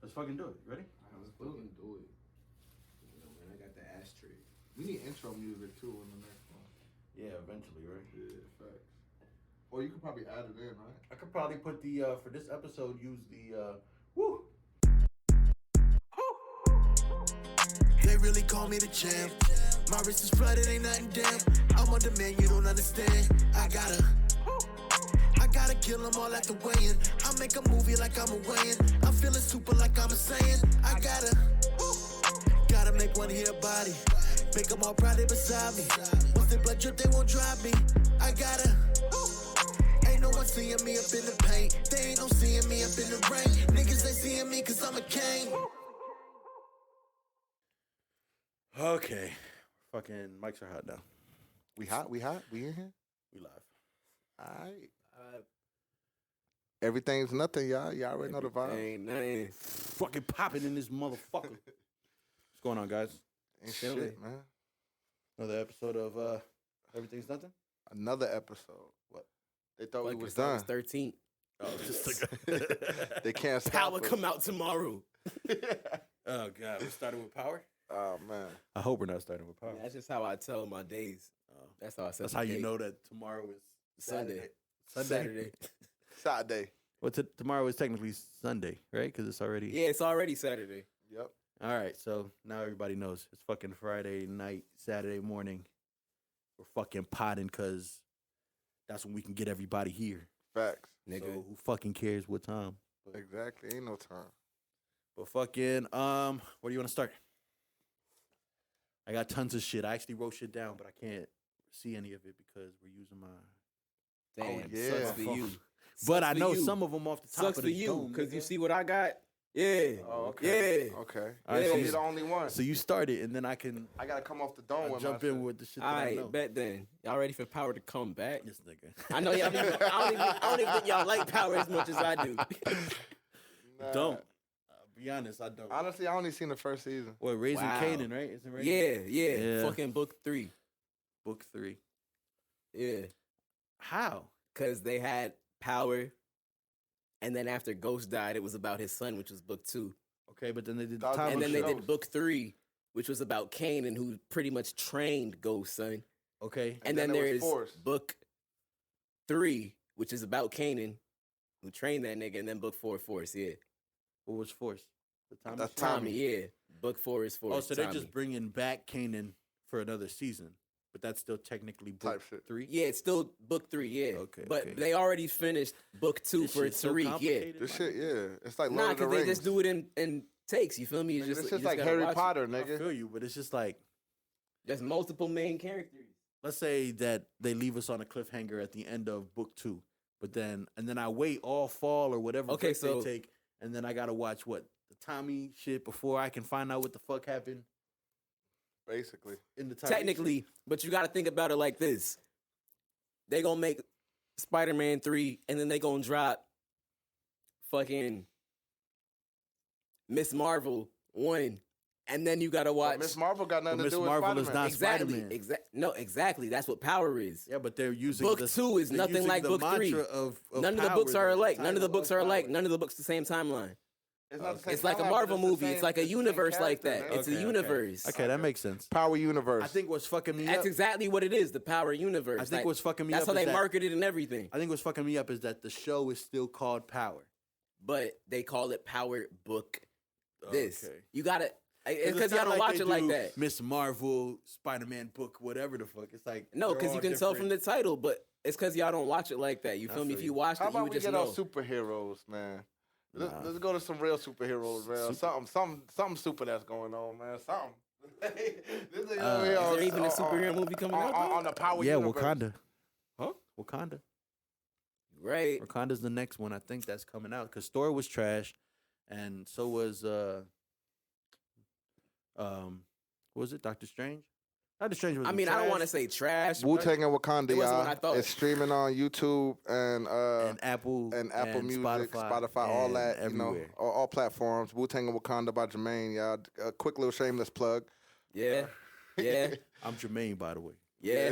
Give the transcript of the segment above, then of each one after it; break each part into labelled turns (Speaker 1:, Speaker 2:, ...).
Speaker 1: Let's fucking do it. Ready?
Speaker 2: Let's fucking do it. You know, man, I got the ashtray. We need intro music too in the next one.
Speaker 1: Yeah, eventually, right?
Speaker 2: Yeah, facts. Or you could probably add it in, right?
Speaker 1: I could probably put the for this episode use the woo.
Speaker 3: They really call me the champ. My wrist is flooded, ain't nothing damn. I'm on demand, you don't understand. I gotta kill them all at the weigh-in. I make a movie like I'm a weigh-in. I'm feeling super like I'm a saying. I gotta make one hear body. Make them all proud they beside me. Once they blood drip, they won't drive me. I gotta. Ain't no one seeing me up in the paint. They ain't no seeing me up in the rain. Niggas ain't seeing me cause I'm a king.
Speaker 1: Okay. Fucking mics are hot now.
Speaker 2: We hot? We in here?
Speaker 1: We live.
Speaker 2: Alright. Everything's nothing, y'all. Y'all already know the vibe.
Speaker 4: Ain't nothing.
Speaker 1: Fucking popping in this motherfucker. What's going on, guys?
Speaker 2: Ain't shit, man.
Speaker 1: Another episode of Everything's Nothing?
Speaker 2: Another episode. What? They thought we was
Speaker 4: It
Speaker 2: done.
Speaker 4: was 13th.
Speaker 1: Oh, just like
Speaker 2: They can't stop
Speaker 4: Power
Speaker 2: us.
Speaker 4: come out tomorrow.
Speaker 1: Oh god, we're starting with power?
Speaker 2: Oh, man.
Speaker 1: I hope we're not starting with power.
Speaker 4: That's just how I tell my days. That's how I set
Speaker 1: That's
Speaker 4: the
Speaker 1: how you
Speaker 4: date.
Speaker 1: know that tomorrow is
Speaker 4: Sunday.
Speaker 1: Saturday.
Speaker 2: Saturday.
Speaker 1: Well, tomorrow is technically Sunday, right? Because it's already...
Speaker 4: Yeah, it's already Saturday.
Speaker 2: Yep.
Speaker 1: All right, so now everybody knows. It's fucking Friday night, Saturday morning. We're fucking potting because that's when we can get everybody here.
Speaker 2: Facts.
Speaker 4: Nigga.
Speaker 1: So who fucking cares what time?
Speaker 2: Exactly. Ain't no time.
Speaker 1: But fucking, where do you want to start? I got tons of shit. I actually wrote shit down, but I can't see any of it because we're using my...
Speaker 4: Damn,
Speaker 2: yeah.
Speaker 4: sucks for you.
Speaker 1: But
Speaker 4: Sucks
Speaker 1: I
Speaker 4: for
Speaker 1: know
Speaker 4: you.
Speaker 1: some of them off the top
Speaker 4: Sucks
Speaker 1: of
Speaker 4: for
Speaker 1: the
Speaker 4: you,
Speaker 1: dome.
Speaker 4: because you
Speaker 1: nigga.
Speaker 4: see what I got? Yeah.
Speaker 2: Oh, okay.
Speaker 4: Yeah.
Speaker 2: Okay.
Speaker 1: All right,
Speaker 2: So
Speaker 1: so
Speaker 2: you're
Speaker 1: you-
Speaker 2: the only one.
Speaker 1: So you started, and then I can
Speaker 2: I gotta come off the dome
Speaker 1: I'll
Speaker 2: with
Speaker 1: jump
Speaker 2: my
Speaker 1: in
Speaker 2: shit.
Speaker 1: with the shit that
Speaker 4: All
Speaker 1: I know.
Speaker 4: right, bet then. Y'all ready for Power to come back?
Speaker 1: This nigga.
Speaker 4: I know y'all. I don't even think y'all like Power as much as I do.
Speaker 2: Nah.
Speaker 1: Don't. Be honest, I don't.
Speaker 2: Honestly, I only seen the first season.
Speaker 1: What, Raising
Speaker 4: Wow.
Speaker 1: Canaan, right? Isn't Raising?
Speaker 4: Yeah.
Speaker 1: Yeah.
Speaker 4: Fucking book 3.
Speaker 1: Book 3.
Speaker 4: Yeah.
Speaker 1: How?
Speaker 4: Because they had Power, and then after Ghost died, it was about his son, which was book 2.
Speaker 1: Okay, but then they did the
Speaker 2: Dog-
Speaker 1: time
Speaker 4: And
Speaker 1: of
Speaker 4: then they
Speaker 1: show.
Speaker 4: did book 3, which was about Kanan, who pretty much trained Ghost, son.
Speaker 1: Okay.
Speaker 4: And
Speaker 2: then
Speaker 4: then
Speaker 2: there was
Speaker 4: there's
Speaker 2: Force.
Speaker 4: book 3, which is about Kanan, who trained that nigga, and then book 4, Force, yeah.
Speaker 1: What was Force? The time
Speaker 2: That's
Speaker 1: of show?
Speaker 4: Tommy, yeah. Book 4 is Force.
Speaker 1: Oh, so they're
Speaker 4: Tommy.
Speaker 1: just bringing back Canaan for another season. But that's still technically book
Speaker 2: Type shit.
Speaker 1: 3?
Speaker 4: Yeah, it's still book 3, yeah.
Speaker 1: Okay,
Speaker 4: But
Speaker 1: okay.
Speaker 4: they already finished book 2
Speaker 1: This
Speaker 4: for
Speaker 1: shit's so
Speaker 4: Tariq, yeah.
Speaker 1: complicated,
Speaker 2: This
Speaker 1: my
Speaker 2: shit,
Speaker 1: nigga.
Speaker 2: yeah. It's like
Speaker 4: Nah,
Speaker 2: Lord of the
Speaker 4: because
Speaker 2: Rings.
Speaker 4: they just do it in takes, you feel me?
Speaker 2: Nigga,
Speaker 4: You
Speaker 2: this
Speaker 4: you
Speaker 2: shit's like
Speaker 4: gotta
Speaker 2: Harry
Speaker 4: watch it.
Speaker 2: Potter,
Speaker 1: I
Speaker 2: nigga.
Speaker 1: feel you, but it's just like,
Speaker 4: There's multiple main characters.
Speaker 1: let's say that they leave us on a cliffhanger at the end of book 2. But then, and then I wait all fall or whatever
Speaker 4: Okay,
Speaker 1: break
Speaker 4: so-
Speaker 1: they take, and then I gotta watch what? The Tommy shit before I can find out what the fuck happened
Speaker 2: Basically.
Speaker 1: in the Tyrese
Speaker 4: Technically, but you got to think about it like this. They going to make Spider-Man 3, and then they going to drop fucking Miss Marvel 1, and then you got to watch...
Speaker 2: Miss Marvel got nothing
Speaker 1: But
Speaker 2: to
Speaker 1: Miss
Speaker 2: do with
Speaker 1: Marvel is
Speaker 2: Spider-Man.
Speaker 1: not
Speaker 4: Exactly.
Speaker 1: Spider-Man.
Speaker 4: No, exactly. That's what Power is.
Speaker 1: Yeah, but they're using
Speaker 4: Book
Speaker 1: the,
Speaker 4: 2 is
Speaker 1: they're
Speaker 4: nothing
Speaker 1: using
Speaker 4: like
Speaker 1: the
Speaker 4: book 3.
Speaker 1: mantra Of
Speaker 4: None of the
Speaker 1: Power,
Speaker 4: books are
Speaker 1: the
Speaker 4: alike. None of the
Speaker 1: title
Speaker 4: books are alike.
Speaker 2: Power.
Speaker 4: None of the books the same timeline.
Speaker 2: It's not the same
Speaker 4: It's like a
Speaker 2: timeline,
Speaker 4: Marvel
Speaker 2: but it's the
Speaker 4: movie.
Speaker 2: same-
Speaker 4: It's like a
Speaker 2: the same
Speaker 4: universe like
Speaker 2: character,
Speaker 4: that.
Speaker 2: man.
Speaker 4: It's a universe.
Speaker 1: Okay, that makes sense.
Speaker 2: Power Universe.
Speaker 1: I think what's fucking me
Speaker 4: That's
Speaker 1: up.
Speaker 4: exactly what it is, the Power universe.
Speaker 1: I think
Speaker 4: Like,
Speaker 1: what's fucking me
Speaker 4: that's
Speaker 1: up.
Speaker 4: how
Speaker 1: is
Speaker 4: they
Speaker 1: that,
Speaker 4: market it and everything.
Speaker 1: I think what's fucking me up is that the show is still called Power.
Speaker 4: But they call it Power Book this.
Speaker 1: Okay.
Speaker 4: You got to... It's because
Speaker 1: not
Speaker 4: y'all don't watch
Speaker 1: they
Speaker 4: it like
Speaker 1: do
Speaker 4: that.
Speaker 1: Miss Marvel, Spider-Man book, whatever the fuck. It's like
Speaker 4: No,
Speaker 1: they're
Speaker 4: because
Speaker 1: all
Speaker 4: you can tell from
Speaker 1: different.
Speaker 4: the title, but it's because y'all don't watch it like that. You
Speaker 1: I
Speaker 4: feel me?
Speaker 1: feel
Speaker 4: If
Speaker 1: you.
Speaker 4: you watched
Speaker 2: How
Speaker 4: it, you
Speaker 2: about
Speaker 4: would
Speaker 2: we
Speaker 4: just
Speaker 2: get
Speaker 4: know.
Speaker 2: on superheroes, man?
Speaker 1: Nah.
Speaker 2: Let's go to some real superheroes, man. Something super that's going on, man. Something. This is over here
Speaker 4: Is
Speaker 2: on-
Speaker 4: there even a
Speaker 2: on-
Speaker 4: superhero movie coming out? though?
Speaker 2: on the Power
Speaker 1: Yeah,
Speaker 2: Universe.
Speaker 1: Wakanda.
Speaker 4: Huh?
Speaker 1: Wakanda.
Speaker 4: Right.
Speaker 1: Wakanda's the next one. I think that's coming out because Thor was trash, and so was what was it? Doctor Strange. Doctor Strange was.
Speaker 4: I mean, I don't want to say trash.
Speaker 2: Wu
Speaker 4: but
Speaker 2: Tang and Wakanda,
Speaker 4: It wasn't what
Speaker 2: y'all.
Speaker 4: I thought.
Speaker 2: It's streaming on YouTube and
Speaker 1: Apple
Speaker 2: Music, Spotify, all
Speaker 1: and
Speaker 2: that,
Speaker 1: everywhere.
Speaker 2: you know, all platforms. Wu Tang and Wakanda by Jermaine, y'all. A quick little shameless plug.
Speaker 4: Yeah. Yeah.
Speaker 1: I'm Jermaine, by the way.
Speaker 4: Yeah.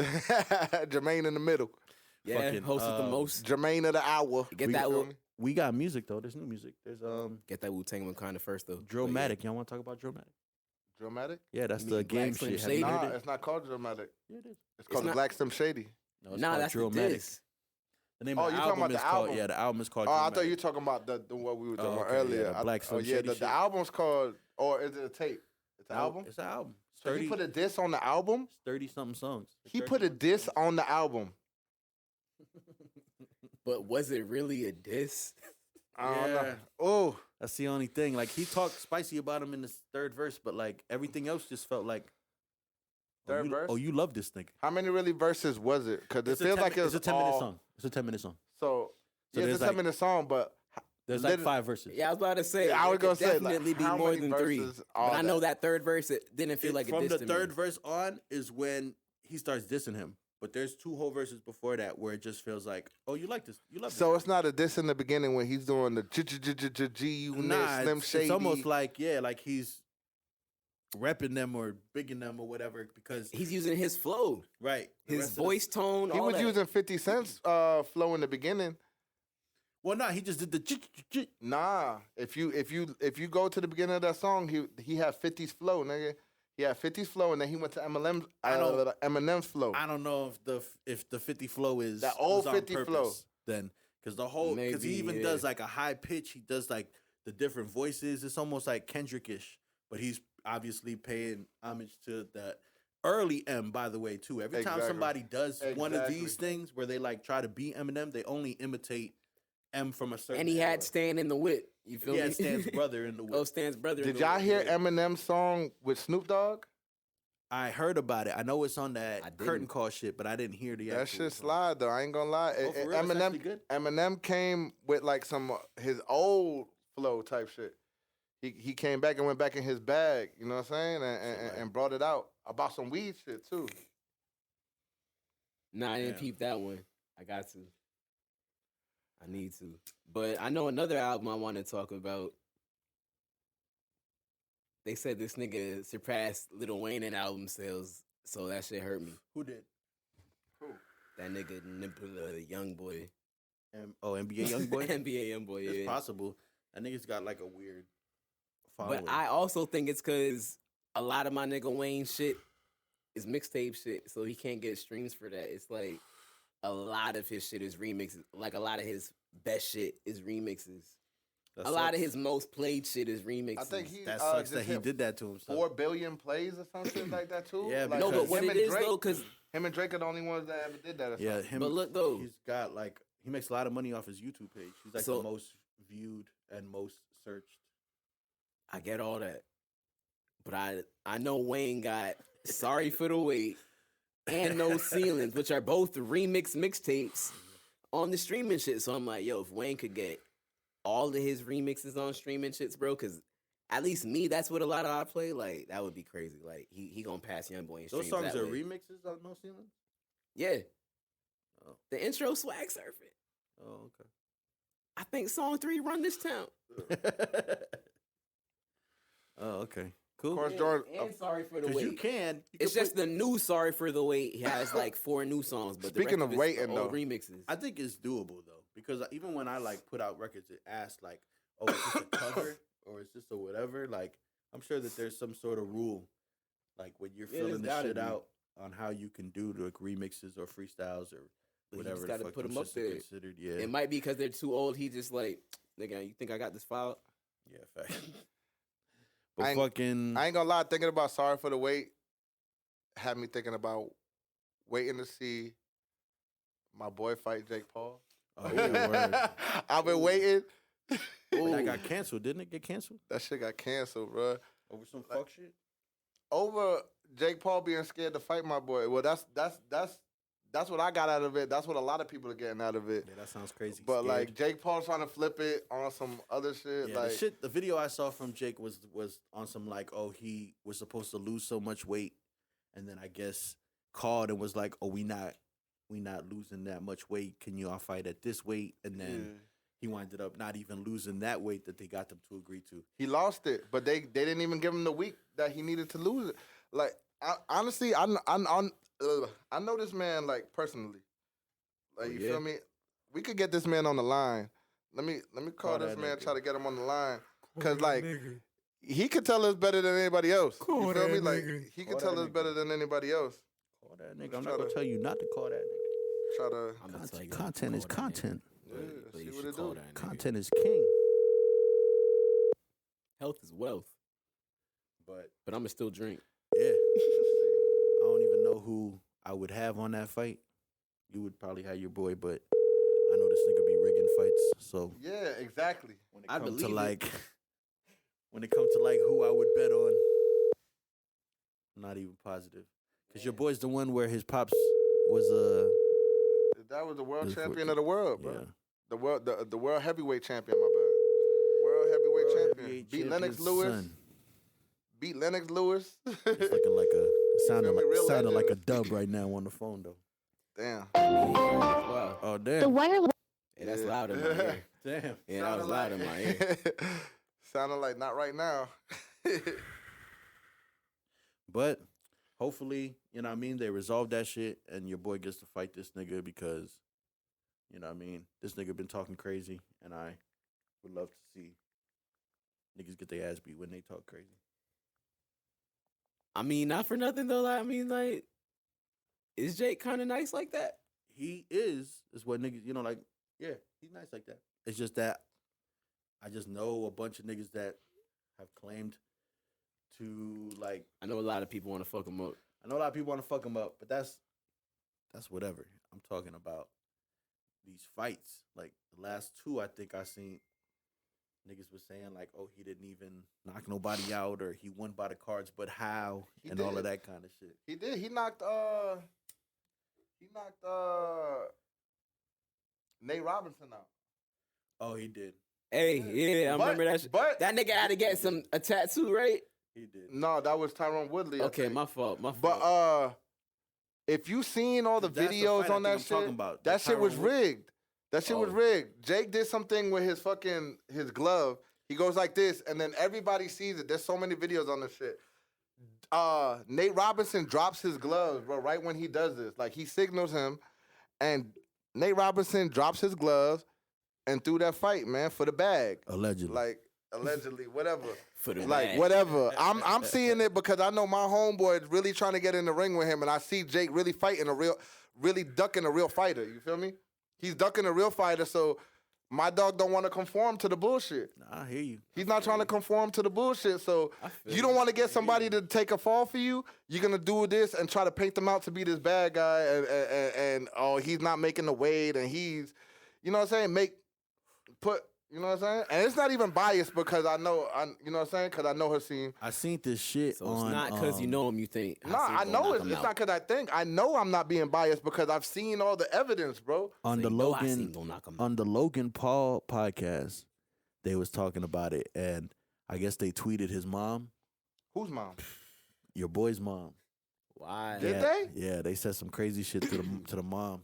Speaker 2: Jermaine in the middle.
Speaker 4: Yeah.
Speaker 1: Fucking,
Speaker 4: Hosted the most.
Speaker 2: Jermaine of the hour.
Speaker 4: Get
Speaker 2: You
Speaker 4: that
Speaker 2: feel
Speaker 4: one.
Speaker 2: me?
Speaker 1: we got music though. There's new music. There's
Speaker 4: Get that Wu-Tang Wakanda first though.
Speaker 1: Drillmatic. Y'all want to talk about Drillmatic?
Speaker 2: Drillmatic?
Speaker 1: Yeah, that's
Speaker 4: You
Speaker 1: the
Speaker 4: mean
Speaker 1: game
Speaker 4: Black Slim
Speaker 1: shit. Have you
Speaker 4: Shady?
Speaker 1: heard
Speaker 2: Nah,
Speaker 1: it?
Speaker 2: it's not called Drillmatic.
Speaker 1: Yeah, it is.
Speaker 2: It's called
Speaker 4: not-
Speaker 2: Black Slim Shady.
Speaker 1: No, it's
Speaker 4: Nah,
Speaker 1: called
Speaker 4: that's the
Speaker 1: Drillmatic.
Speaker 4: diss.
Speaker 1: The name
Speaker 2: Oh,
Speaker 1: of the
Speaker 2: you talking
Speaker 1: album
Speaker 2: about
Speaker 1: is
Speaker 2: the
Speaker 1: called.
Speaker 2: album?
Speaker 1: Yeah, the album is called.
Speaker 2: Oh, I
Speaker 1: Drillmatic.
Speaker 2: thought you were talking about the what we were talking about
Speaker 1: okay, yeah,
Speaker 2: earlier.
Speaker 1: the Black Slim
Speaker 2: yeah,
Speaker 1: Shady
Speaker 2: the
Speaker 1: shit.
Speaker 2: album's called, or is it a tape? It's an album?
Speaker 1: It's an album.
Speaker 2: So he put a diss on the album?
Speaker 1: 30 something songs.
Speaker 2: He put a diss on the album.
Speaker 4: But was it really a diss?
Speaker 2: I don't
Speaker 1: Yeah.
Speaker 2: know. Oh,
Speaker 1: That's the only thing. Like he talked spicy about him in the third verse, but like everything else just felt like.
Speaker 2: Third verse?
Speaker 1: Oh, you love this nigga.
Speaker 2: how many really verses was it? Because it feels like
Speaker 1: it's a 10-minute
Speaker 2: all,
Speaker 1: song. It's a 10-minute song.
Speaker 2: So,
Speaker 1: So
Speaker 2: yeah,
Speaker 1: there's
Speaker 2: it's a
Speaker 1: like-
Speaker 2: 10-minute song, but
Speaker 1: There's
Speaker 2: Lit-
Speaker 1: like 5 verses.
Speaker 4: Yeah, I was about to say.
Speaker 2: I was
Speaker 4: it
Speaker 2: gonna
Speaker 4: could
Speaker 2: say, like,
Speaker 4: definitely be
Speaker 2: how
Speaker 4: more
Speaker 2: many
Speaker 4: than 3.
Speaker 2: verses
Speaker 4: But
Speaker 2: are
Speaker 4: I know
Speaker 2: that?
Speaker 4: that third verse, it didn't feel like a
Speaker 1: From
Speaker 4: diss
Speaker 1: the
Speaker 4: to
Speaker 1: third
Speaker 4: me.
Speaker 1: verse on is when he starts dissing him. But there's 2 whole verses before that where it just feels like, oh, you like this. You love this.
Speaker 2: So it's not a diss in the beginning when he's doing the G-U-N-I-T,
Speaker 1: Nah,
Speaker 2: Slim
Speaker 1: it's
Speaker 2: Shady.
Speaker 1: almost like, yeah, like he's repping them or bigging them or whatever because,
Speaker 4: He's using his flow,
Speaker 1: right. the
Speaker 4: his
Speaker 1: rest of the-
Speaker 4: voice tone.
Speaker 2: He
Speaker 4: all
Speaker 2: was
Speaker 4: that.
Speaker 2: using 50 Cent's flow in the beginning.
Speaker 1: Well, nah, he just did the
Speaker 2: Nah, if you go to the beginning of that song, he had 50's flow, nigga. He had 50's flow, and then he went to Eminem's flow.
Speaker 1: I don't know if the 50 flow is
Speaker 2: That old
Speaker 1: was on
Speaker 2: 50 flow.
Speaker 1: purpose then because the whole because he
Speaker 4: Maybe,
Speaker 1: even
Speaker 4: yeah.
Speaker 1: does like a high pitch. He does like the different voices. It's almost like Kendrick-ish, but he's obviously paying homage to the early M. By the way, too. Every time
Speaker 2: Exactly.
Speaker 1: somebody does one of
Speaker 2: Exactly.
Speaker 1: these things where they like try to beat Eminem, they only imitate M from a certain.
Speaker 4: And he had
Speaker 1: era.
Speaker 4: Stan in the whip. You feel
Speaker 1: He
Speaker 4: me?
Speaker 1: had Stan's brother in the whip.
Speaker 4: Oh, Stan's brother. in
Speaker 2: Did
Speaker 4: the
Speaker 2: y'all
Speaker 4: whip,
Speaker 2: hear
Speaker 4: yeah.
Speaker 2: Eminem's song with Snoop Dogg?
Speaker 1: I heard about it. I know it's on that
Speaker 4: I didn't.
Speaker 1: curtain call shit, but I didn't hear the
Speaker 2: That
Speaker 1: actual
Speaker 2: shit
Speaker 1: song.
Speaker 2: slide though. I ain't gonna lie.
Speaker 1: Oh, for real? It's actually good?
Speaker 2: Eminem came with like some his old flow type shit. He came back and went back in his bag. You know what I'm saying? And brought it out about some weed shit too.
Speaker 4: Nah, I didn't
Speaker 1: Yeah.
Speaker 4: peep that one. I got to. I need to. But I know another album I want to talk about. They said this nigga surpassed Lil Wayne in album sales, so that shit hurt me.
Speaker 1: Who did?
Speaker 4: That nigga Youngboy.
Speaker 1: NBA Youngboy.
Speaker 4: NBA Youngboy,
Speaker 1: It's
Speaker 4: yeah.
Speaker 1: possible. That nigga's got like a weird following.
Speaker 4: But I also think it's because a lot of my nigga Wayne shit is mixtape shit, so he can't get streams for that. It's like a lot of his shit is remixes. Like a lot of his best shit is remixes.
Speaker 1: That
Speaker 4: A lot of
Speaker 1: sucks.
Speaker 4: his most played shit is remixes.
Speaker 2: I think he
Speaker 1: That sucks
Speaker 2: just
Speaker 1: that he
Speaker 2: hit
Speaker 1: did that to himself.
Speaker 2: 4 billion plays or something like that too.
Speaker 1: Yeah,
Speaker 2: like,
Speaker 4: no, but
Speaker 1: because
Speaker 4: what
Speaker 2: him
Speaker 4: it
Speaker 2: and
Speaker 4: is
Speaker 2: Drake,
Speaker 4: though, because
Speaker 2: him and Drake are the only ones that ever did that. Or
Speaker 1: Yeah,
Speaker 2: something.
Speaker 1: him.
Speaker 4: But look, though.
Speaker 1: He's got like he makes a lot of money off his YouTube page. He's like
Speaker 4: So-
Speaker 1: the most viewed and most searched.
Speaker 4: I get all that, but I know Wayne got "Sorry for the Wait" and "No Ceilings," which are both remix mixtapes on the streaming shit. So I'm like, yo, if Wayne could get all of his remixes on streaming shits, bro, because at least me, that's what a lot of I play. Like that would be crazy. Like he gonna pass Youngboy in
Speaker 1: Those
Speaker 4: streams
Speaker 1: songs
Speaker 4: that
Speaker 1: are
Speaker 4: way.
Speaker 1: remixes on No Ceiling.
Speaker 4: Yeah,
Speaker 1: Oh.
Speaker 4: the intro swag surfing.
Speaker 1: Oh,
Speaker 4: I think song 3 run this town.
Speaker 1: okay. Oh, okay. Cool.
Speaker 2: Of course,
Speaker 4: And,
Speaker 2: Jordan.
Speaker 4: and sorry for the
Speaker 1: Because
Speaker 4: wait.
Speaker 1: you can.
Speaker 4: It's just the new "Sorry for the Wait." He has like 4 new songs, but
Speaker 2: Speaking
Speaker 4: the
Speaker 2: of
Speaker 4: rest of it's
Speaker 2: waiting,
Speaker 4: the old
Speaker 2: though.
Speaker 4: remixes.
Speaker 1: I think it's doable though, because even when I like put out records, it asks like, "Oh, is this a cover or is this a whatever?" Like, I'm sure that there's some sort of rule, like when you're
Speaker 4: Yeah,
Speaker 1: filling
Speaker 4: there's
Speaker 1: the
Speaker 4: gotta
Speaker 1: shit
Speaker 4: be.
Speaker 1: out on how you can do like remixes or freestyles or
Speaker 4: But you
Speaker 1: whatever.
Speaker 4: just
Speaker 1: the
Speaker 4: gotta
Speaker 1: fuck
Speaker 4: put
Speaker 1: them
Speaker 4: 'em up
Speaker 1: shits are
Speaker 4: there.
Speaker 1: Considered, yeah,
Speaker 4: It might be because they're too old. He just like, nigga, you think I got this file?
Speaker 1: yeah, fact.
Speaker 2: I
Speaker 1: But
Speaker 2: ain't-
Speaker 1: fucking,
Speaker 2: I ain't gonna lie, thinking about Sorry for the Wait had me thinking about waiting to see my boy fight Jake Paul.
Speaker 1: oh, yeah, word.
Speaker 2: I've been waiting.
Speaker 1: But that got canceled, didn't it? Get canceled
Speaker 2: That shit got canceled, bro.
Speaker 1: over some fuck shit.
Speaker 2: Over Jake Paul being scared to fight my boy. Well, that's what I got out of it. That's what a lot of people are getting out of it.
Speaker 1: Yeah, that sounds crazy.
Speaker 2: But
Speaker 1: Scared.
Speaker 2: like Jake Paul trying to flip it on some other shit.
Speaker 1: Yeah,
Speaker 2: like
Speaker 1: the video I saw from Jake was on some like, oh, he was supposed to lose so much weight, and then I guess called and was like, oh, we not losing that much weight. Can you all fight at this weight? And then he winded up not even losing that weight that they got them to agree to.
Speaker 2: he lost it, but they didn't even give him the week that he needed to lose it. Like honestly, I know this man like personally. Like
Speaker 4: Oh,
Speaker 2: you
Speaker 4: yeah?
Speaker 2: feel me? We could get this man on the line, Let me call this
Speaker 1: that
Speaker 2: man.
Speaker 1: nigga.
Speaker 2: Try to get him on the line. Cause like he could tell us better than anybody else. You feel me? Like he could tell us better than anybody else.
Speaker 1: Call that nigga. I'm not gonna tell you not to call that nigga.
Speaker 2: Try to.
Speaker 4: I'm gonna tell you
Speaker 1: Content is content.
Speaker 2: Yeah,
Speaker 4: But
Speaker 2: see
Speaker 4: you
Speaker 2: what
Speaker 4: should
Speaker 2: it
Speaker 4: call
Speaker 2: do.
Speaker 4: that nigga.
Speaker 1: Content is king.
Speaker 4: Health is wealth.
Speaker 1: But
Speaker 4: But I'ma still drink.
Speaker 1: yeah,
Speaker 2: Let's see.
Speaker 1: I don't even know who I would have on that fight. You would probably have your boy, but I know this nigga be rigging fights. So
Speaker 2: Yeah, exactly.
Speaker 1: when
Speaker 4: I
Speaker 1: it comes to
Speaker 4: believe it.
Speaker 1: like, when it comes to like who I would bet on, I'm not even positive. Cause your boy's the one where his pops was
Speaker 2: That was the world
Speaker 1: This
Speaker 2: champion
Speaker 1: was-
Speaker 2: of the world, bro.
Speaker 1: yeah.
Speaker 2: The world heavyweight champion. My bad. World heavyweight
Speaker 1: World
Speaker 2: champion.
Speaker 1: heavyweight
Speaker 2: Beat Lennox
Speaker 1: champion's
Speaker 2: Lewis.
Speaker 1: son.
Speaker 2: Beat Lennox Lewis.
Speaker 1: It's looking like a it sounded
Speaker 2: feel me?
Speaker 1: like
Speaker 2: Real
Speaker 1: sounded like a
Speaker 2: legend.
Speaker 1: dub right now on the phone though.
Speaker 2: Damn.
Speaker 4: Wow.
Speaker 1: Oh
Speaker 5: The
Speaker 1: damn.
Speaker 5: wireless.
Speaker 4: Hey, that's
Speaker 2: Yeah.
Speaker 4: loud in my ear.
Speaker 1: Damn.
Speaker 4: Yeah, that was loud in my ear.
Speaker 2: Sounded like not right now.
Speaker 1: But hopefully, you know what I mean, they resolve that shit and your boy gets to fight this nigga because, you know what I mean, this nigga been talking crazy and I would love to see niggas get their ass beat when they talk crazy.
Speaker 4: I mean, not for nothing though. I mean, like, is Jake kind of nice like that?
Speaker 1: He is what niggas, you know, like, yeah, he's nice like that. It's just that I just know a bunch of niggas that have claimed to like
Speaker 4: I know a lot of people want to fuck him up.
Speaker 1: I know a lot of people want to fuck him up, but that's whatever. I'm talking about these fights. Like the last two, I think I seen niggas was saying like, "Oh, he didn't even knock nobody out, or he won by the cards, but how?"
Speaker 2: He
Speaker 1: and all of
Speaker 2: did.
Speaker 1: that kind of shit.
Speaker 2: He did. He knocked Nate Robinson out.
Speaker 1: Oh, he did.
Speaker 4: Hey, yeah, I
Speaker 2: But-
Speaker 4: remember that.
Speaker 2: but-
Speaker 4: That nigga had to get a tattoo, right?
Speaker 1: He did.
Speaker 2: No, that was Tyrone Woodley. I
Speaker 4: Okay,
Speaker 2: think.
Speaker 4: my fault. My fault.
Speaker 2: But if you seen all the
Speaker 1: That's the
Speaker 2: videos
Speaker 1: fight I
Speaker 2: on
Speaker 1: think
Speaker 2: that
Speaker 1: I'm talking
Speaker 2: shit,
Speaker 1: about.
Speaker 2: that
Speaker 1: The
Speaker 2: shit was
Speaker 1: Tyrone Wood-
Speaker 2: rigged. That shit was
Speaker 4: Oh.
Speaker 2: rigged. Jake did something with his glove. He goes like this, and then everybody sees it. There's so many videos on this shit. Nate Robinson drops his gloves, bro, right when he does this. Like he signals him, and Nate Robinson drops his gloves and threw that fight, man, for the bag.
Speaker 1: Allegedly.
Speaker 2: Like allegedly, whatever.
Speaker 4: For the
Speaker 2: Like
Speaker 4: bag.
Speaker 2: whatever. I'm seeing it because I know my homeboy is really trying to get in the ring with him, and I see Jake really fighting really ducking a real fighter. You feel me? He's ducking a real fighter, so my dog don't want to conform to the bullshit.
Speaker 1: Nah, I hear you.
Speaker 2: He's not trying to conform to the bullshit, so
Speaker 4: feel
Speaker 2: you don't want to get somebody to take a fall for you. You're gonna do this and try to paint them out to be this bad guy, and oh, he's not making the weight, and he's, you know what I'm saying? You know what I'm saying? And it's not even biased because you know what I'm saying? Because I know Hasim.
Speaker 1: I seen this shit
Speaker 4: So
Speaker 1: on.
Speaker 4: it's not because you know him, you think.
Speaker 2: Nah,
Speaker 4: Hasim
Speaker 2: I
Speaker 4: gonna
Speaker 2: know
Speaker 4: knock
Speaker 2: it's
Speaker 4: him
Speaker 2: not
Speaker 4: out.
Speaker 2: because I think. I know I'm not being biased because I've seen all the evidence, bro.
Speaker 1: on
Speaker 4: So
Speaker 1: the
Speaker 4: you know Hasim
Speaker 1: Logan
Speaker 4: gonna knock him out.
Speaker 1: on the Logan Paul podcast. They was talking about it, and I guess they tweeted his mom,
Speaker 2: Whose mom?
Speaker 1: your boy's mom.
Speaker 4: Why?
Speaker 2: Did
Speaker 1: yeah,
Speaker 2: they?
Speaker 1: Yeah, they said some crazy shit to the mom.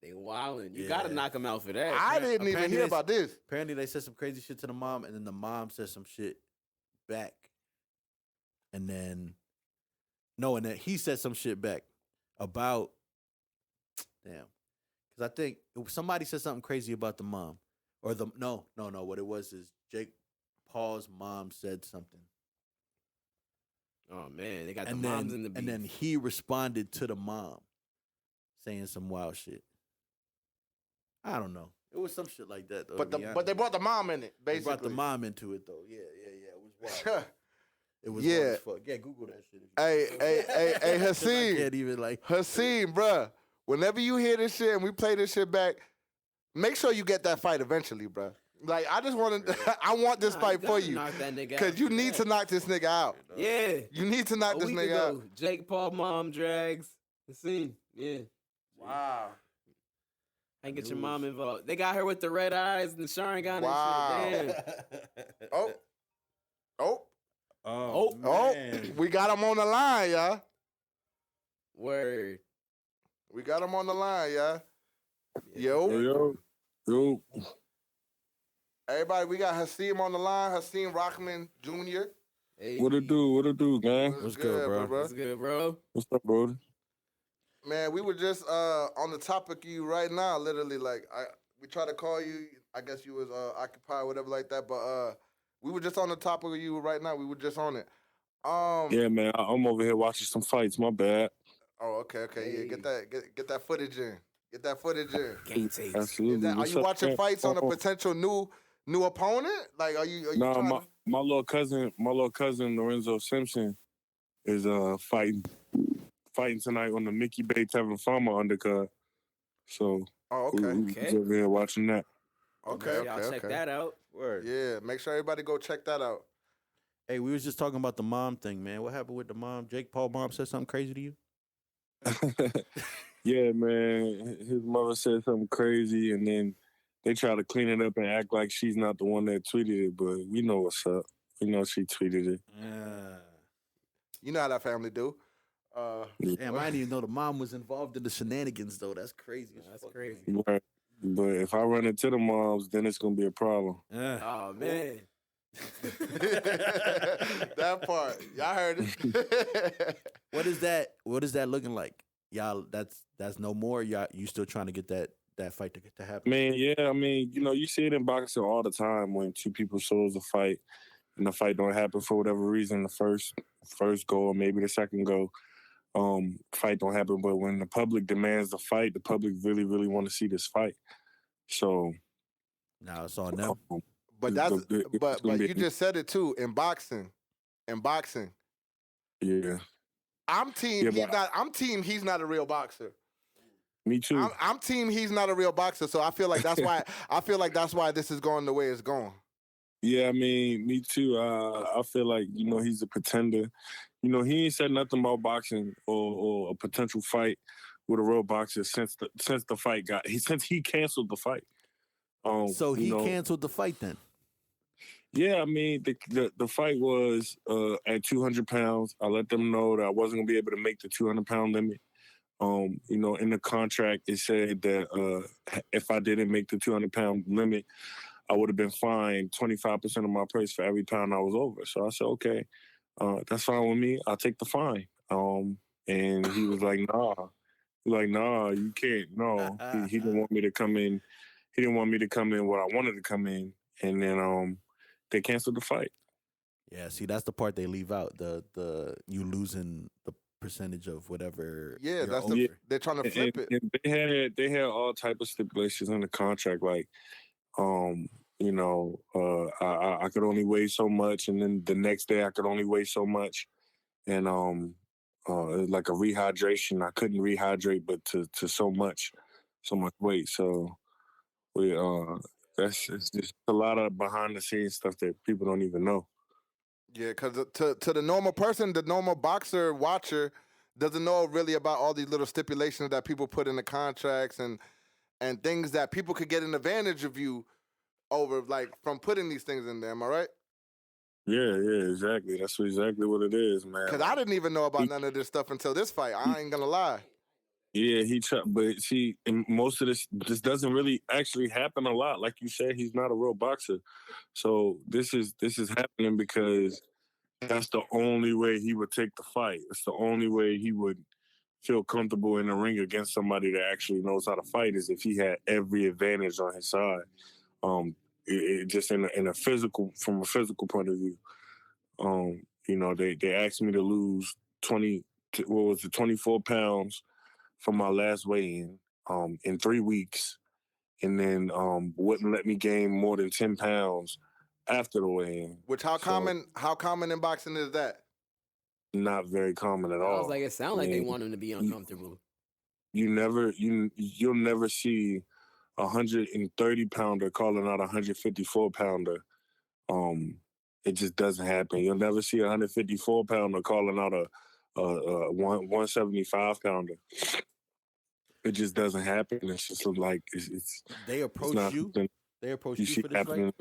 Speaker 4: They wildin'. You
Speaker 1: Yeah.
Speaker 4: gotta knock him out for that.
Speaker 2: I didn't even
Speaker 1: apparently
Speaker 2: hear
Speaker 1: they-
Speaker 2: about this.
Speaker 1: Apparently, they said some crazy shit to the mom, and then the mom said some shit back, and then he said some shit back about because I think somebody said something crazy about the mom, or no. What it was is Jake Paul's mom said something.
Speaker 4: Oh man, they got
Speaker 1: And
Speaker 4: the moms in the
Speaker 1: then,
Speaker 4: beef.
Speaker 1: and then he responded to the mom, saying some wild shit. I don't know. It was some shit like that though.
Speaker 2: But
Speaker 1: to be honest.
Speaker 2: they brought the mom in it,
Speaker 1: They
Speaker 2: basically.
Speaker 1: brought the mom into it though. Yeah. It was wild. It was
Speaker 2: Yeah.
Speaker 1: wild as fuck. Yeah, Google that shit.
Speaker 2: Hey,
Speaker 1: 'Cause I
Speaker 2: Hasim.
Speaker 1: can't even like.
Speaker 2: Hasim, bruh. Whenever you hear this shit and we play this shit back, make sure you get that fight eventually, bruh. Like, I just want to, I want this
Speaker 4: Nah,
Speaker 2: fight for
Speaker 4: gotta
Speaker 2: you.
Speaker 4: knock that nigga out
Speaker 2: Because you
Speaker 4: for
Speaker 2: need
Speaker 4: that.
Speaker 2: to knock this nigga out.
Speaker 4: Yeah.
Speaker 2: You need to knock
Speaker 4: A
Speaker 2: this
Speaker 4: week
Speaker 2: nigga
Speaker 4: ago,
Speaker 2: out.
Speaker 4: Jake Paul mom drags the scene. Yeah.
Speaker 2: Wow.
Speaker 4: And get your mom involved. They got her with the red eyes and the Sharingan
Speaker 2: Wow.
Speaker 4: and shit. Damn.
Speaker 2: Oh,
Speaker 4: Oh,
Speaker 2: we got him on the line, y'all.
Speaker 4: Word.
Speaker 2: We got him on the line, y'all. Yo.
Speaker 6: Yo.
Speaker 2: Everybody, we got Hasim on the line. Hasim Rahman Jr.
Speaker 4: Hey.
Speaker 6: What it do, gang?
Speaker 1: What's good, bro?
Speaker 4: What's good, bro?
Speaker 6: What's up, bro?
Speaker 2: Man, we were just on the topic of you right now, literally. Like, we try to call you, I guess you was occupied, whatever like that. But we were just on the topic of you right now. We were just on it.
Speaker 6: Yeah, man, I'm over here watching some fights. My bad.
Speaker 2: Oh, okay. Yeah, get that footage in. Get that footage in.
Speaker 4: Game takes.
Speaker 6: Absolutely.
Speaker 2: Are
Speaker 6: What's
Speaker 2: you
Speaker 6: up,
Speaker 2: watching
Speaker 6: man?
Speaker 2: fights on a potential new opponent? Like, are you
Speaker 6: Nah,
Speaker 2: trying
Speaker 6: my,
Speaker 2: to?
Speaker 6: my little cousin, Lorenzo Simpson is fighting tonight on the Mickey Bay Tavern Farmer undercard. So
Speaker 2: Oh,
Speaker 6: we
Speaker 2: okay.
Speaker 6: was over here watching that.
Speaker 2: Okay.
Speaker 4: Y'all check that out.
Speaker 1: Word.
Speaker 2: Yeah, make sure everybody go check that out.
Speaker 1: Hey, we was just talking about the mom thing, man. What happened with the mom? Jake Paul mom said something crazy to you?
Speaker 6: Yeah, man. His mother said something crazy, and then they try to clean it up and act like she's not the one that tweeted it, but we know what's up. We know she tweeted it.
Speaker 2: You know how that family do.
Speaker 1: Damn, I didn't even know the mom was involved in the shenanigans, though. That's crazy.
Speaker 4: That's crazy.
Speaker 6: Right. But if I run into the moms, then it's gonna be a problem.
Speaker 4: Oh man.
Speaker 2: That part, y'all heard it.
Speaker 1: What is that? What is that looking like? Y'all, that's no more. You still trying to get that fight to happen?
Speaker 6: Man, yeah, I mean, you see it in boxing all the time when two people shows a fight and the fight don't happen for whatever reason. The first go or maybe the second go, fight don't happen. But when the public demands the fight, the public really, really want to see this fight. So
Speaker 1: Now it's on them.
Speaker 2: But but you just said it too. In boxing,
Speaker 6: yeah,
Speaker 2: I'm team.
Speaker 6: Yeah,
Speaker 2: I'm team. He's not a real boxer.
Speaker 6: me too.
Speaker 2: I'm team. He's not a real boxer. So I feel like that's why. That's why this is going the way it's going.
Speaker 6: Yeah, I mean, me too. I feel like he's a pretender. He ain't said nothing about boxing or a potential fight with a real boxer since the fight since he canceled the fight.
Speaker 1: So he canceled the fight then.
Speaker 6: Yeah, I mean, the fight was at 200 pounds. I let them know that I wasn't gonna be able to make the 200-pound limit. In the contract it said that if I didn't make the 200-pound limit, I would have been fined 25% of my price for every pound I was over. So I said, okay, that's fine with me. I'll take the fine. And he was like, nah. He's like, nah, you can't. No, he didn't want me to come in. He didn't want me to come in what I wanted to come in. And then they canceled the fight.
Speaker 1: Yeah, see, that's the part they leave out. The you losing the percentage of whatever.
Speaker 2: Yeah,
Speaker 1: you're
Speaker 2: that's
Speaker 1: over.
Speaker 2: they're trying to flip it.
Speaker 6: And they had all type of stipulations in the contract, like I could only weigh so much, and then the next day I could only weigh so much, and like a rehydration, I couldn't rehydrate, but to so much weight. So it's just a lot of behind the scenes stuff that people don't even know.
Speaker 2: Yeah, because to the normal person, the normal boxer watcher doesn't know really about all these little stipulations that people put in the contracts and things that people could get an advantage of you over, like from putting these things in there. Am I right?
Speaker 6: Yeah, exactly. That's exactly what it is, man.
Speaker 2: Because I didn't even know about none of this stuff until this fight. I ain't gonna lie.
Speaker 6: Yeah, but see, and most of this doesn't really actually happen a lot. Like you said, he's not a real boxer. So this is happening because that's the only way he would take the fight. It's the only way he would feel comfortable in the ring against somebody that actually knows how to fight is if he had every advantage on his side. Just from a physical point of view. They asked me to lose 24 pounds from my last weigh-in in 3 weeks, and then wouldn't let me gain more than 10 pounds after the weigh-in.
Speaker 2: Which how common in boxing is that?
Speaker 6: Not very common at all.
Speaker 4: It sounds like they want him to be uncomfortable.
Speaker 6: You'll never see a 130-pounder calling out a 154-pounder. It just doesn't happen. You'll never see a 154-pounder calling out a 175-pounder. It just doesn't happen. It's just like it's.
Speaker 1: They approach you. They approach you for this fight.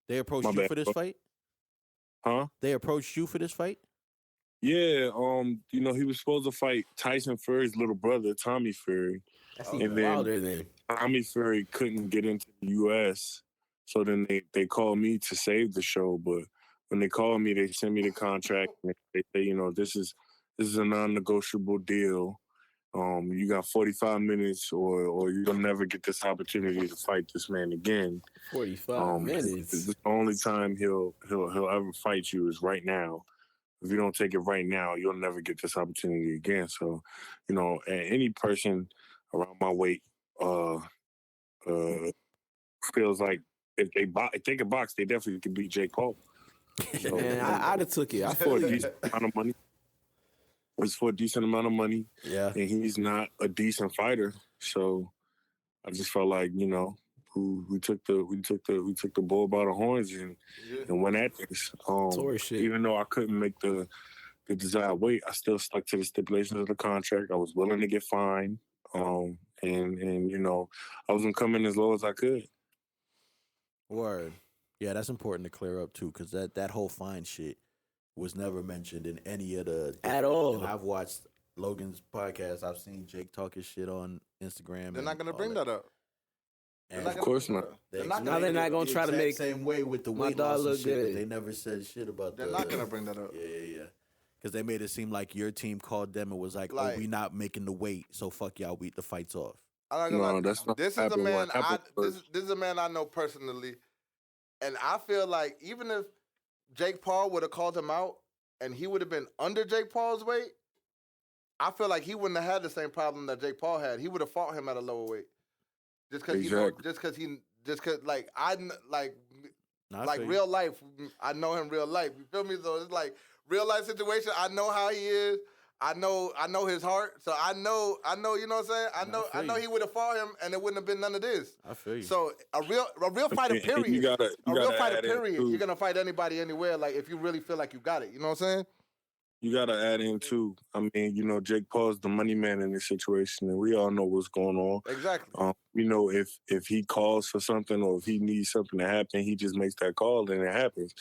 Speaker 1: They approached you for this fight.
Speaker 6: Huh?
Speaker 1: They approached you for this fight.
Speaker 6: Yeah. He was supposed to fight Tyson Fury's little brother, Tommy Fury.
Speaker 4: That's even wilder then.
Speaker 6: Tommy Fury couldn't get into the U.S., so then they called me to save the show. But when they called me, they sent me the contract. And they say, this is a non-negotiable deal. You got 45 minutes, or you'll never get this opportunity to fight this man again.
Speaker 4: 45 minutes.
Speaker 6: The only time he'll ever fight you is right now. If you don't take it right now, you'll never get this opportunity again. So, any person around my weight feels like if they can box, they definitely can beat Jake Paul. So,
Speaker 4: Man, I'd have took it. I
Speaker 6: for
Speaker 4: feel
Speaker 6: a
Speaker 4: you.
Speaker 6: decent amount of money. It's for a decent amount of money.
Speaker 1: Yeah.
Speaker 6: And he's not a decent fighter. So I just felt like, we took the bull by the horns and went at this.
Speaker 4: Tore shit.
Speaker 6: Even though I couldn't make the desired weight, I still stuck to the stipulations of the contract. I was willing to get fined. And I was gonna come in as low as I could.
Speaker 1: Word. Yeah, that's important to clear up too, because that whole fine shit was never mentioned in any of the
Speaker 4: At all.
Speaker 1: And I've watched Logan's podcast. I've seen Jake talk his shit on Instagram.
Speaker 2: They're not gonna bring that up.
Speaker 1: And
Speaker 6: Of course not.
Speaker 4: Now they're not gonna try to make
Speaker 1: same way with the
Speaker 4: my
Speaker 1: weight
Speaker 4: dog
Speaker 1: loss and
Speaker 4: look
Speaker 1: shit, but
Speaker 4: good.
Speaker 1: they never said shit about
Speaker 2: They're not gonna bring that up.
Speaker 1: Yeah. Because they made it seem like your team called them and was like,
Speaker 2: Like-
Speaker 1: "Oh, we not making the weight, so fuck y'all, the fight's off."
Speaker 2: I'm not gonna lie.
Speaker 6: that's not
Speaker 2: This is a
Speaker 6: happened.
Speaker 2: man.
Speaker 6: What happened was-
Speaker 2: This is a man I know personally, and I feel like even if Jake Paul would have called him out and he would have been under Jake Paul's weight, I feel like he wouldn't have had the same problem that Jake Paul had. He would have fought him at a lower weight, just because
Speaker 1: No, I
Speaker 2: like
Speaker 1: feel you.
Speaker 2: real life. I know him real life. You feel me? So it's like real life situation. I know how he is. I know his heart. So I know. You know what I'm saying? I know
Speaker 1: you.
Speaker 2: he would have fought him, and it wouldn't have been none of this.
Speaker 1: I feel you.
Speaker 2: So a real fighter,
Speaker 6: And
Speaker 2: period.
Speaker 6: you gotta
Speaker 2: a real fighter,
Speaker 6: add in,
Speaker 2: period.
Speaker 6: too.
Speaker 2: You're gonna fight anybody, anywhere. Like if you really feel like you got it. You know what I'm saying?
Speaker 6: You got to add in, too. I mean, Jake Paul's the money man in this situation, and we all know what's going on.
Speaker 2: Exactly.
Speaker 6: If he calls for something or if he needs something to happen, he just makes that call and it happens.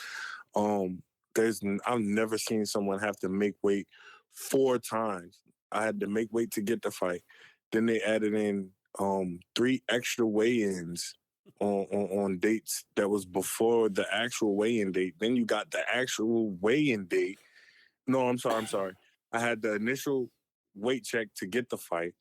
Speaker 6: I've never seen someone have to make weight 4 times. I had to make weight to get the fight. Then they added in 3 extra weigh-ins on dates that was before the actual weigh-in date. Then you got the actual weigh-in date. No, I'm sorry. I had the initial weight check to get the fight.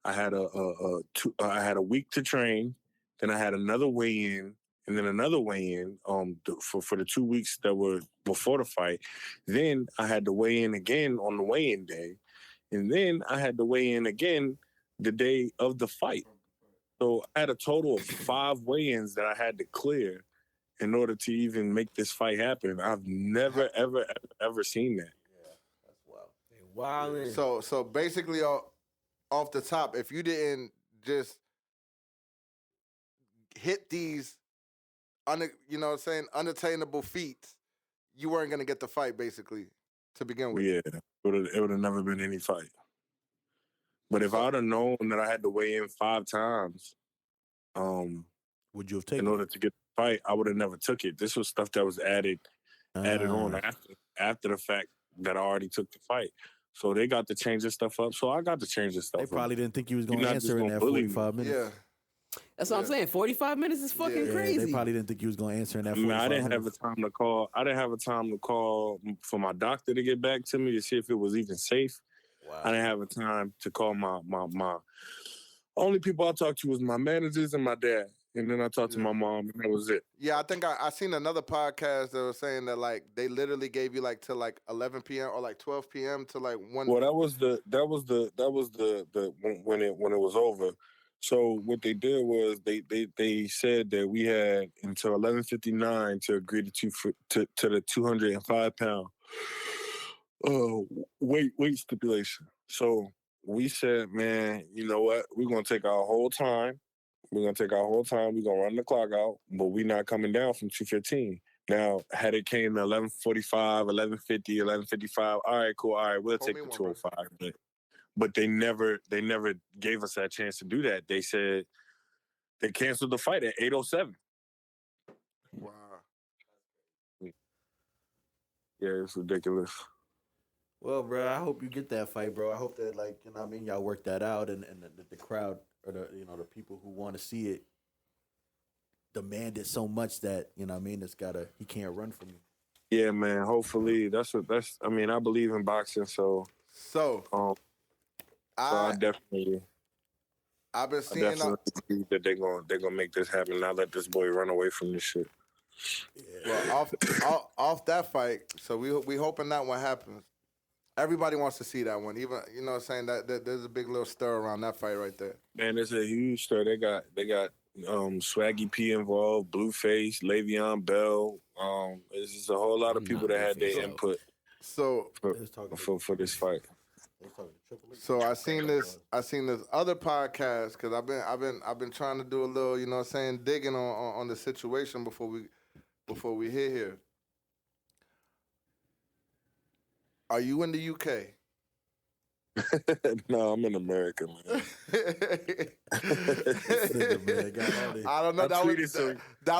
Speaker 6: I had I had a week to train. Then I had another weigh-in, and then another weigh-in for the 2 weeks that were before the fight. Then I had to weigh in again on the weigh-in day, and then I had to weigh in again the day of the fight. So I had a total of 5 weigh-ins that I had to clear in order to even make this fight happen. I've never, ever seen that.
Speaker 4: Wildin'.
Speaker 2: So basically, off the top, if you didn't just hit these, unattainable feats, you weren't gonna get the fight, basically, to begin with.
Speaker 6: Yeah, it would have never been any fight. But if I'd have known that I had to weigh in 5 times,
Speaker 1: would you have taken
Speaker 6: in order to get the fight, I would have never took it. This was stuff that was added on after the fact that I already took the fight. So they got to change this stuff up. So I got to change this stuff
Speaker 1: They
Speaker 6: up.
Speaker 1: probably didn't think you was going
Speaker 6: You're
Speaker 1: to
Speaker 6: not just
Speaker 1: answer in
Speaker 6: gonna
Speaker 1: that
Speaker 6: bully me.
Speaker 1: 45 minutes.
Speaker 2: Yeah.
Speaker 4: That's what I'm saying. 45 minutes is fucking
Speaker 1: Yeah,
Speaker 4: crazy.
Speaker 1: they probably didn't think you was going to answer in that
Speaker 6: I mean,
Speaker 1: 45
Speaker 6: I didn't
Speaker 1: minutes.
Speaker 6: have a time to call. I didn't have a time to call for my doctor to get back to me to see if it was even safe.
Speaker 1: Wow.
Speaker 6: I didn't have a time to call my only people I talked to was my managers and my dad. And then I talked to my mom, and that was it.
Speaker 2: Yeah, I think I seen another podcast that was saying that like they literally gave you like till like 11 p.m. or like 12 p.m. to like 1.
Speaker 6: Well, that was the when it was over. So what they did was they said that we had until 11:59 to agree to the 205 pound weight stipulation. So we said, man, you know what? We're gonna take our whole time. We're going to take our whole time. We're going to run the clock out, but we're not coming down from 2:15. Now, had it came to 11:45, 11:50, 11:55, all right, cool. All right, we'll take the 205. But they never gave us that chance to do that. They said they canceled the fight at 8:07.
Speaker 2: Wow.
Speaker 6: Yeah, it's ridiculous.
Speaker 1: Well, bro, I hope you get that fight, bro. I hope that, like, you know what I mean, y'all work that out and the crowd or the people who want to see it demand it so much that, you know what I mean, he can't run from you.
Speaker 6: Yeah, man. Hopefully, I mean, I believe in boxing, so I definitely
Speaker 2: I've been
Speaker 6: I
Speaker 2: seeing.
Speaker 6: definitely think that they're gonna make this happen. Not let this boy run away from this shit.
Speaker 2: Well, off that fight, so we hoping that one happens. Everybody wants to see that one. Even what I'm saying that there's a big little stir around that fight right there.
Speaker 6: Man, it's a huge stir. They got Swaggy P involved, Blueface, Le'Veon Bell. It's just a whole lot of people that had their input
Speaker 2: So
Speaker 6: for this fight.
Speaker 2: So I seen this other podcast because I've been trying to do a little digging on the situation before we hit here. Are you in the UK?
Speaker 6: No, I'm in America, man.
Speaker 2: I don't know. That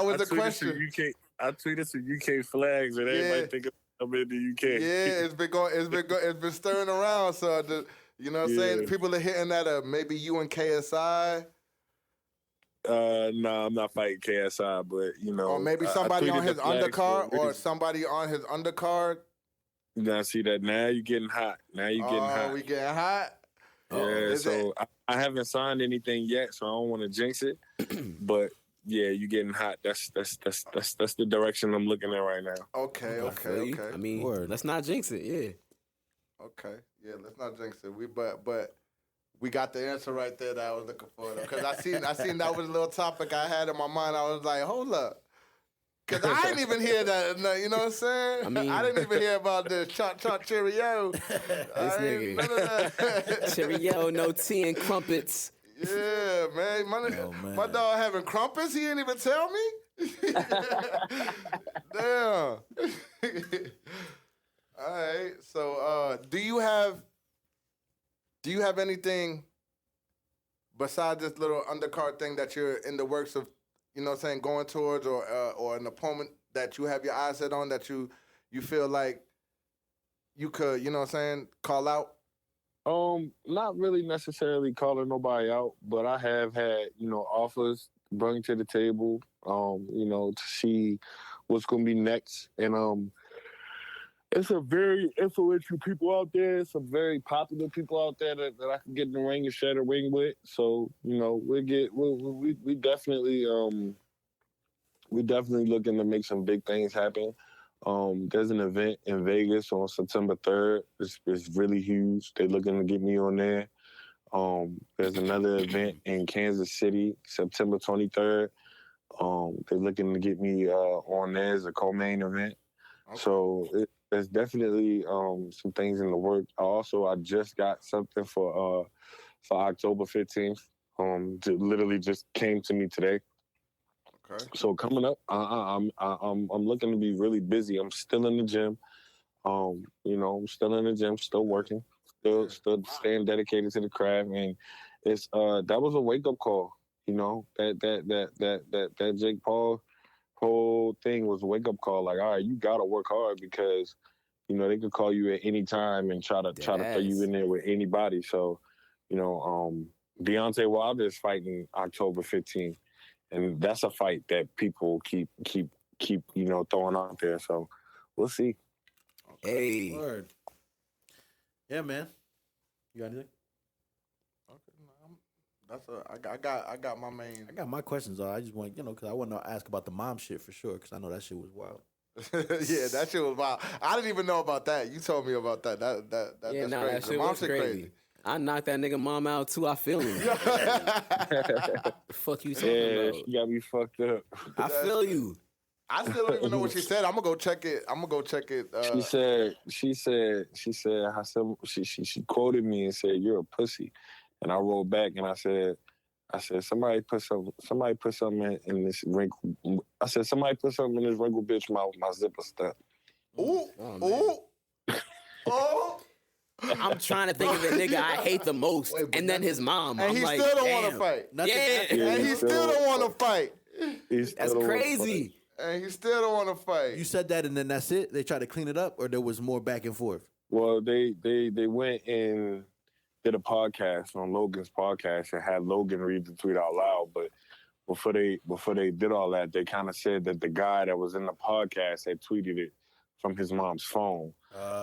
Speaker 2: was the question.
Speaker 6: I tweeted some UK flags, and everybody think I'm in the UK.
Speaker 2: Yeah, it's been stirring around. So saying people are hitting that maybe you and KSI.
Speaker 6: No, I'm not fighting KSI, but
Speaker 2: or maybe somebody on his undercard, or somebody on his undercard.
Speaker 6: Now see that now you're getting hot. Now you're getting hot.
Speaker 2: We getting hot.
Speaker 6: Yeah, so I haven't signed anything yet, so I don't want to jinx it. But yeah, you getting hot. That's the direction I'm looking at right now.
Speaker 2: Okay.
Speaker 4: I mean, let's not jinx it. Yeah.
Speaker 2: Okay. Yeah, let's not jinx it. But we got the answer right there that I was looking for. Because I seen that was a little topic I had in my mind. I was like, hold up. Because I didn't even hear that, you know what I'm saying? I mean, I didn't even hear about the chop cheerio.
Speaker 4: This nigga. Cheerio, no tea and crumpets.
Speaker 2: Yeah, man. My dog having crumpets? He didn't even tell me? Damn. All right. So, do you have anything besides this little undercard thing that you're in the works of, going towards, or an opponent that you have your eyes set on that you feel like you could, call out?
Speaker 6: Not really necessarily calling nobody out, but I have had, offers bring to the table, to see what's gonna be next. And it's a very influential people out there, some very popular people out there that I can get in the ring and share the ring with. So, we definitely looking to make some big things happen. There's an event in Vegas on September 3rd. It's really huge. They're looking to get me on there. There's another event in Kansas City, September 23rd. They're looking to get me on there as a co-main event. Okay. So there's definitely some things in the work. I just got something for October 15th. Literally just came to me today. Okay. So coming up, I'm looking to be really busy. I'm still in the gym. I'm still in the gym, still working, still staying dedicated to the craft. And it's that was a wake up call. That Jake Paul whole thing was a wake up call. Like, all right, you gotta work hard because they could call you at any time and try to throw you in there with anybody. So, Deontay Wilder is fighting October 15th. And that's a fight that people keep throwing out there. So we'll see.
Speaker 4: Hey.
Speaker 1: Word. Yeah, man. You got anything?
Speaker 2: Okay, I got my main.
Speaker 1: I got my questions. I just want because I want to ask about the mom shit for sure because I know that shit was wild.
Speaker 2: Yeah, that shit was wild. I didn't even know about that. You told me about that. That's crazy.
Speaker 4: That shit was crazy. I knocked that nigga mom out too. I feel him. The fuck you talking about?
Speaker 6: She got me fucked up.
Speaker 4: I feel you.
Speaker 2: I still don't even know what she said. I'm gonna go check it.
Speaker 6: She said Hasim, she quoted me and said, "You're a pussy," and I wrote back and I said somebody put something in this wrinkle. I said somebody put something in this wrinkle bitch my zipper stuck.
Speaker 2: Ooh, oh.
Speaker 4: I'm trying to think of the nigga I hate the most, and then his mom.
Speaker 2: And
Speaker 4: I'm
Speaker 2: he
Speaker 4: like,
Speaker 2: still don't
Speaker 4: damn.
Speaker 2: want to fight.
Speaker 4: Yeah,
Speaker 2: and he still don't want to fight.
Speaker 4: That's crazy.
Speaker 2: And he still don't want to fight.
Speaker 1: You said that, and then that's it. They tried to clean it up, or there was more back and forth.
Speaker 6: Well, they went and did a podcast on Logan's podcast and had Logan read the tweet out loud. But before they did all that, they kind of said that the guy that was in the podcast had tweeted it from his mom's phone.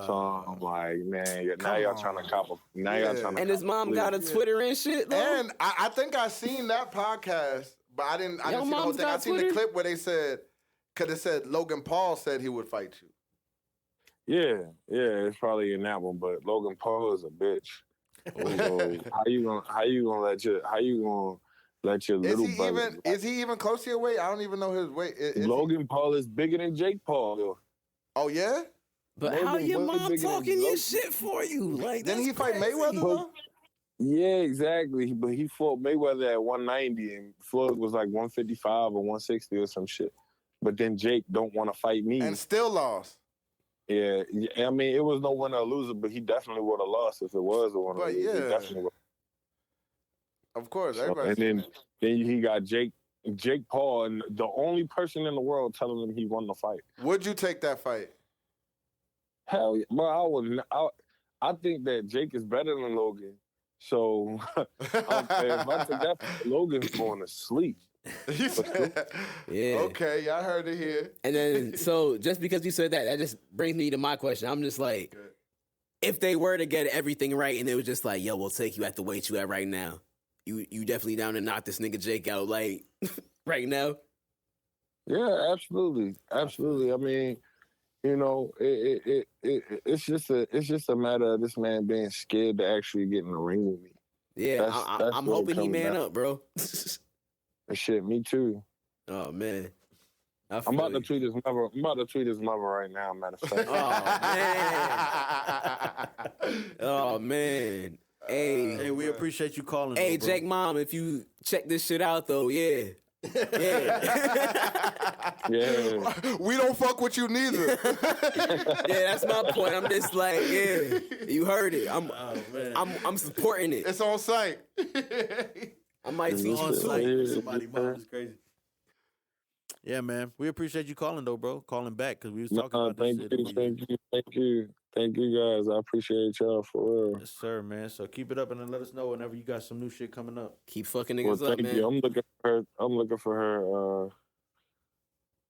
Speaker 6: So I'm like, man, now y'all trying to cop a. Now y'all trying to.
Speaker 4: And his mom got a Twitter and shit. Though?
Speaker 2: And I think I seen that podcast, but I didn't see the whole thing. I seen the clip where they said, because it said Logan Paul said he would fight you.
Speaker 6: Yeah, it's probably in that one, but Logan Paul is a bitch. So how you gonna let your little brother?
Speaker 2: Is he even close to your weight? I don't even know his weight.
Speaker 6: Logan Paul is bigger than Jake Paul, though.
Speaker 2: Oh yeah?
Speaker 4: But
Speaker 6: Logan
Speaker 4: how your
Speaker 6: was
Speaker 4: mom
Speaker 6: bigger than
Speaker 4: talking your
Speaker 6: Logan.
Speaker 4: shit for you? Like,
Speaker 2: Didn't he fight Mayweather though?
Speaker 6: Yeah, exactly. But he fought Mayweather at 190, and Floyd was like 155 or 160 or some shit. But then Jake don't want to fight me.
Speaker 2: And still lost.
Speaker 6: Yeah, I mean, it was no winner or loser, but he definitely would have lost if it was a winner.
Speaker 2: But
Speaker 6: He
Speaker 2: yeah.
Speaker 6: definitely would.
Speaker 2: Of course,
Speaker 6: So,
Speaker 2: everybody.
Speaker 6: and then he got Jake Paul, and the only person in the world telling him he won the fight.
Speaker 2: Would you take that fight?
Speaker 6: Hell yeah. Bro, I think that Jake is better than Logan. So if I took that fight, Logan's going to sleep.
Speaker 4: Yeah.
Speaker 2: Okay, y'all heard it here.
Speaker 4: And then, so just because you said that, that just brings me to my question. I'm just like, if they were to get everything right and it was just like, yo, we'll take you at the weight you at right now, you definitely down to knock this nigga Jake out, like, right now?
Speaker 6: Yeah, absolutely. I mean, you know, it's just a matter of this man being scared to actually get in the ring with me.
Speaker 4: Yeah,
Speaker 6: That's
Speaker 4: I'm
Speaker 6: what
Speaker 4: hoping he
Speaker 6: it comes
Speaker 4: man
Speaker 6: down.
Speaker 4: up, bro.
Speaker 6: Shit, me too.
Speaker 4: Oh, man.
Speaker 6: I'm about to tweet his mother. I'm about to tweet his mother right now, matter of fact.
Speaker 4: Oh, man. Oh, man.
Speaker 1: Hey, we appreciate you calling.
Speaker 4: Hey,
Speaker 1: bro.
Speaker 4: Jake Mom, if you check this shit out, though, yeah.
Speaker 6: Yeah.
Speaker 2: We don't fuck with you neither.
Speaker 4: Yeah, that's my point. I'm just like, yeah, you heard it. I'm supporting it.
Speaker 2: It's on site.
Speaker 4: I might teach
Speaker 1: On
Speaker 4: you.
Speaker 1: site. Somebody mom is crazy. Yeah, man. We appreciate you calling though, bro. Calling back because we was talking about this shit.
Speaker 6: Thank you, guys. I appreciate y'all for real.
Speaker 1: Yes, sir, man. So keep it up and then let us know whenever you got some new shit coming up.
Speaker 4: Keep fucking
Speaker 6: Well,
Speaker 4: niggas up,
Speaker 6: thank
Speaker 4: man.
Speaker 6: you. I'm looking for her.
Speaker 1: Oh,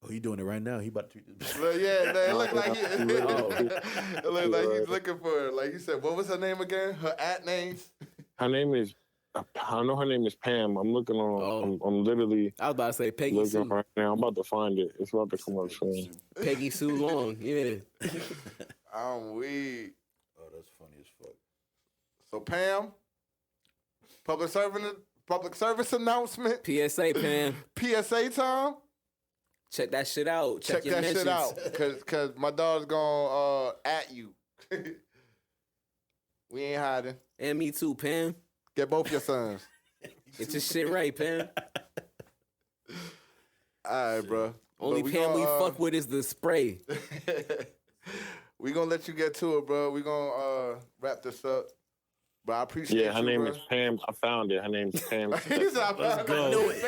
Speaker 1: he doing it right now. He about to tweet this.
Speaker 2: Well, yeah, man, it looked like
Speaker 6: Oh.
Speaker 2: it looked like he's looking for her. Like you said, what was her name again? Her names?
Speaker 6: Her name is. I know her name is Pam. I'm looking on. I'm literally
Speaker 4: I was about to say Peggy
Speaker 6: looking
Speaker 4: Sue.
Speaker 6: right now. I'm about to find it. It's about to come up soon.
Speaker 4: Peggy Sue Long, yeah.
Speaker 2: I'm weak.
Speaker 1: Oh, that's funny as fuck.
Speaker 2: So Pam, public service announcement.
Speaker 4: PSA, Pam.
Speaker 2: PSA time.
Speaker 4: Check that shit out.
Speaker 2: Check
Speaker 4: your
Speaker 2: that shit
Speaker 4: mentions.
Speaker 2: out, cause my dog's gonna at you. We ain't hiding.
Speaker 4: And me too, Pam.
Speaker 2: Get both your sons.
Speaker 4: Get your shit right, Pam.
Speaker 2: All right, bro.
Speaker 4: Only Pam we fuck with is the spray.
Speaker 2: We gonna let you get to it, bro. We gonna wrap this up. But I appreciate you,
Speaker 6: Yeah, her name
Speaker 2: bro.
Speaker 6: is Pam. I found it. Her name's Pam.
Speaker 2: Let's
Speaker 1: go.
Speaker 4: I knew it.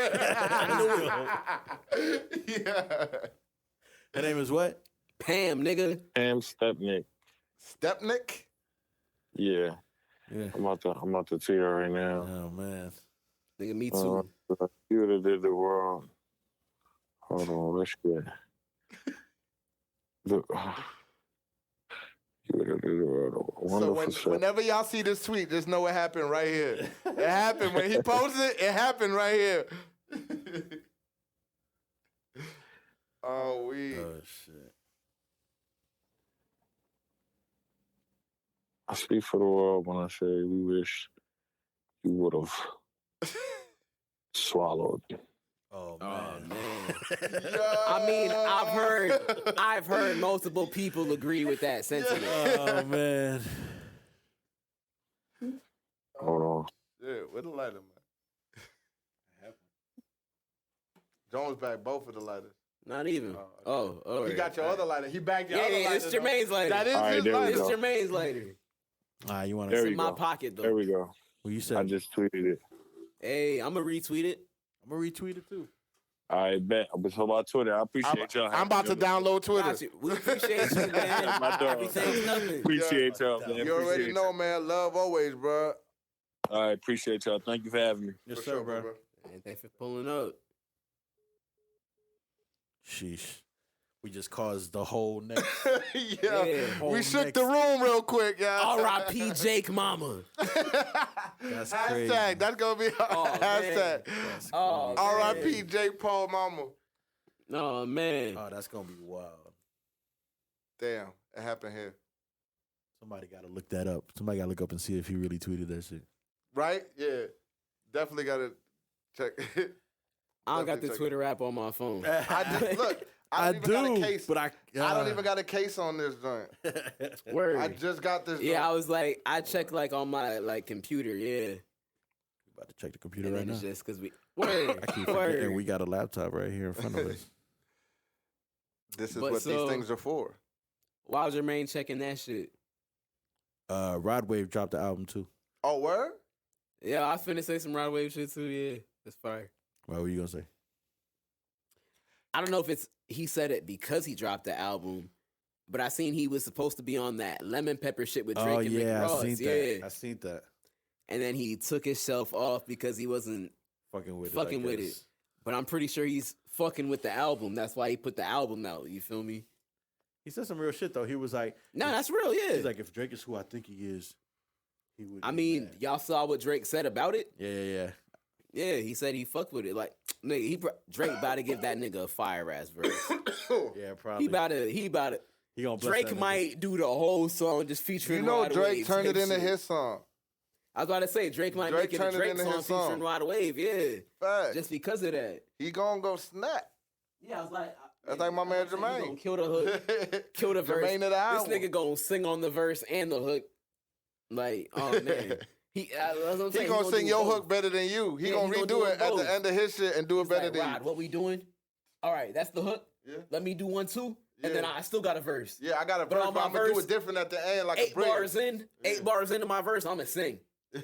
Speaker 2: Yeah.
Speaker 1: Her name is what?
Speaker 4: Pam, nigga.
Speaker 6: Pam Stepnick.
Speaker 2: Stepnick?
Speaker 6: Yeah.
Speaker 1: Yeah.
Speaker 6: I'm about to tell you right now.
Speaker 1: Oh man.
Speaker 4: Nigga, me too.
Speaker 6: You would have did the world. Hold on, let's get the. You would have did the world. Wonderful
Speaker 2: So whenever y'all see this tweet, just know it happened right here. It happened when he posted it. It happened right here. Oh,
Speaker 1: Oh shit.
Speaker 6: I speak for the world when I say we wish you would have swallowed.
Speaker 1: Oh
Speaker 4: Oh,
Speaker 1: man.
Speaker 4: man.
Speaker 2: Yeah.
Speaker 4: I mean, I've heard multiple people agree with that sentiment.
Speaker 1: Oh man.
Speaker 6: Hold on.
Speaker 2: Yeah, where the lighter, man? Jones back both of the lighters.
Speaker 4: Not even. Oh,
Speaker 2: He got your other lighter. He bagged your other
Speaker 4: Yeah,
Speaker 2: lighter.
Speaker 4: it's Jermaine's lighter.
Speaker 2: That is
Speaker 6: All right,
Speaker 2: his
Speaker 6: there we
Speaker 2: lighter.
Speaker 4: It's
Speaker 6: go.
Speaker 4: Jermaine's later.
Speaker 1: You want
Speaker 6: There
Speaker 1: to?
Speaker 4: It's
Speaker 6: we
Speaker 4: in my
Speaker 6: go.
Speaker 4: pocket, though.
Speaker 6: There we go.
Speaker 1: Well, you
Speaker 6: I
Speaker 1: said.
Speaker 6: just tweeted it.
Speaker 4: Hey, I'm going to retweet it.
Speaker 1: I'm gonna retweet it too.
Speaker 6: I bet. But so about Twitter, I appreciate y'all.
Speaker 2: I'm about to download Twitter.
Speaker 4: Got you. We appreciate you, man.
Speaker 6: My dog.
Speaker 4: Everything's nothing.
Speaker 6: Appreciate y'all, man.
Speaker 2: You already
Speaker 6: Appreciate
Speaker 2: know, man. Love always, bro.
Speaker 6: All right, appreciate y'all. Thank you for having me.
Speaker 1: Yes,
Speaker 2: For
Speaker 1: sir,
Speaker 2: sure,
Speaker 1: bro.
Speaker 4: And thanks for pulling up.
Speaker 1: Sheesh. We just caused the whole next.
Speaker 2: Yeah.
Speaker 1: Whole
Speaker 2: We shook
Speaker 1: next-
Speaker 2: the room real quick, yeah.
Speaker 4: R.I.P. Jake Mama.
Speaker 1: That's crazy.
Speaker 2: Hashtag. That's gonna be our
Speaker 4: Oh,
Speaker 2: hashtag.
Speaker 1: That's
Speaker 4: Oh,
Speaker 1: crazy.
Speaker 2: R.I.P. Jake Paul Mama.
Speaker 4: Oh, man.
Speaker 1: Oh, that's gonna be wild.
Speaker 2: Damn, it happened here.
Speaker 1: Somebody gotta look that up. Somebody gotta look up and see if he really tweeted that shit.
Speaker 2: Right? Yeah. Definitely gotta check.
Speaker 4: I don't got
Speaker 2: Definitely
Speaker 4: the
Speaker 2: check
Speaker 4: Twitter app on my phone.
Speaker 2: I just look. I don't even got a case.
Speaker 1: but
Speaker 2: I don't even got a case on this joint.
Speaker 4: Word.
Speaker 2: I just got this.
Speaker 4: Yeah, I
Speaker 2: joint.
Speaker 4: was like, I checked like on my like computer, yeah.
Speaker 1: We about to check the computer
Speaker 4: And
Speaker 1: right
Speaker 4: then
Speaker 1: now.
Speaker 4: it's just because we word,
Speaker 1: I keep
Speaker 4: word.
Speaker 1: forgetting we got a laptop right here in front of us.
Speaker 2: This is
Speaker 4: But
Speaker 2: what
Speaker 4: so-
Speaker 2: these things are for.
Speaker 4: Why was Jermaine checking that shit?
Speaker 1: Rodwave dropped the album too.
Speaker 2: Oh, word?
Speaker 4: Yeah, I was finna say some Rodwave shit too. Yeah, that's fire.
Speaker 1: What were you gonna say?
Speaker 4: I don't know if it's he said it because he dropped the album, but I seen he was supposed to be on that lemon pepper shit with Drake
Speaker 1: Oh
Speaker 4: and Rick
Speaker 1: yeah,
Speaker 4: Ross.
Speaker 1: I seen
Speaker 4: yeah.
Speaker 1: that. I seen that.
Speaker 4: And then he took himself off because he wasn't
Speaker 1: Fucking with
Speaker 4: fucking
Speaker 1: it. I
Speaker 4: with
Speaker 1: guess.
Speaker 4: it. But I'm pretty sure he's fucking with the album. That's why he put the album out. You feel me?
Speaker 1: He said some real shit though. He was like,
Speaker 4: No, that's real. Yeah.
Speaker 1: he's like, if Drake is who I think he is, he would.
Speaker 4: I
Speaker 1: be
Speaker 4: mean,
Speaker 1: mad.
Speaker 4: y'all saw what Drake said about it.
Speaker 1: Yeah.
Speaker 4: Yeah, he said he fucked with it. Like, nigga, Drake about to give that nigga a fire ass verse.
Speaker 1: Yeah, probably.
Speaker 4: He about to.
Speaker 1: He gonna bless
Speaker 4: Drake
Speaker 1: that nigga.
Speaker 4: might do the whole song just featuring.
Speaker 2: You know
Speaker 4: Rod
Speaker 2: Drake
Speaker 4: Wave
Speaker 2: turned it
Speaker 4: type
Speaker 2: into
Speaker 4: shit.
Speaker 2: his song.
Speaker 4: I was about to say Drake might
Speaker 2: Drake
Speaker 4: make it a
Speaker 2: turned it
Speaker 4: Drake
Speaker 2: into
Speaker 4: song
Speaker 2: his song.
Speaker 4: featuring Rod Wave. Yeah,
Speaker 2: Fact.
Speaker 4: just because of that.
Speaker 2: He gonna go snap.
Speaker 4: Yeah, I was like,
Speaker 2: That's like my man
Speaker 4: He gonna
Speaker 2: Jermaine.
Speaker 4: kill the hook, kill the verse.
Speaker 2: Jermaine of the
Speaker 4: This
Speaker 2: album.
Speaker 4: nigga gonna sing on the verse and the hook. Like, oh man, that's what I'm
Speaker 2: He
Speaker 4: saying.
Speaker 2: gonna sing
Speaker 4: do
Speaker 2: your
Speaker 4: both.
Speaker 2: hook better than you. He
Speaker 4: Yeah,
Speaker 2: gonna
Speaker 4: he gonna do
Speaker 2: redo
Speaker 4: it
Speaker 2: it at
Speaker 4: both.
Speaker 2: the end of his shit and do it
Speaker 4: He's
Speaker 2: better
Speaker 4: like,
Speaker 2: than
Speaker 4: Rod,
Speaker 2: you.
Speaker 4: what we doing? All right, that's the hook.
Speaker 2: Yeah.
Speaker 4: Let me do one too, and then
Speaker 2: Yeah.
Speaker 4: I still got a verse.
Speaker 2: Yeah, I got a
Speaker 4: But
Speaker 2: verse,
Speaker 4: on
Speaker 2: but
Speaker 4: my
Speaker 2: I'm gonna do
Speaker 4: verse,
Speaker 2: it different at the end, like a
Speaker 4: 8
Speaker 2: bridge.
Speaker 4: bars in,
Speaker 2: Yeah.
Speaker 4: 8 bars into my verse, I'm gonna sing.
Speaker 2: And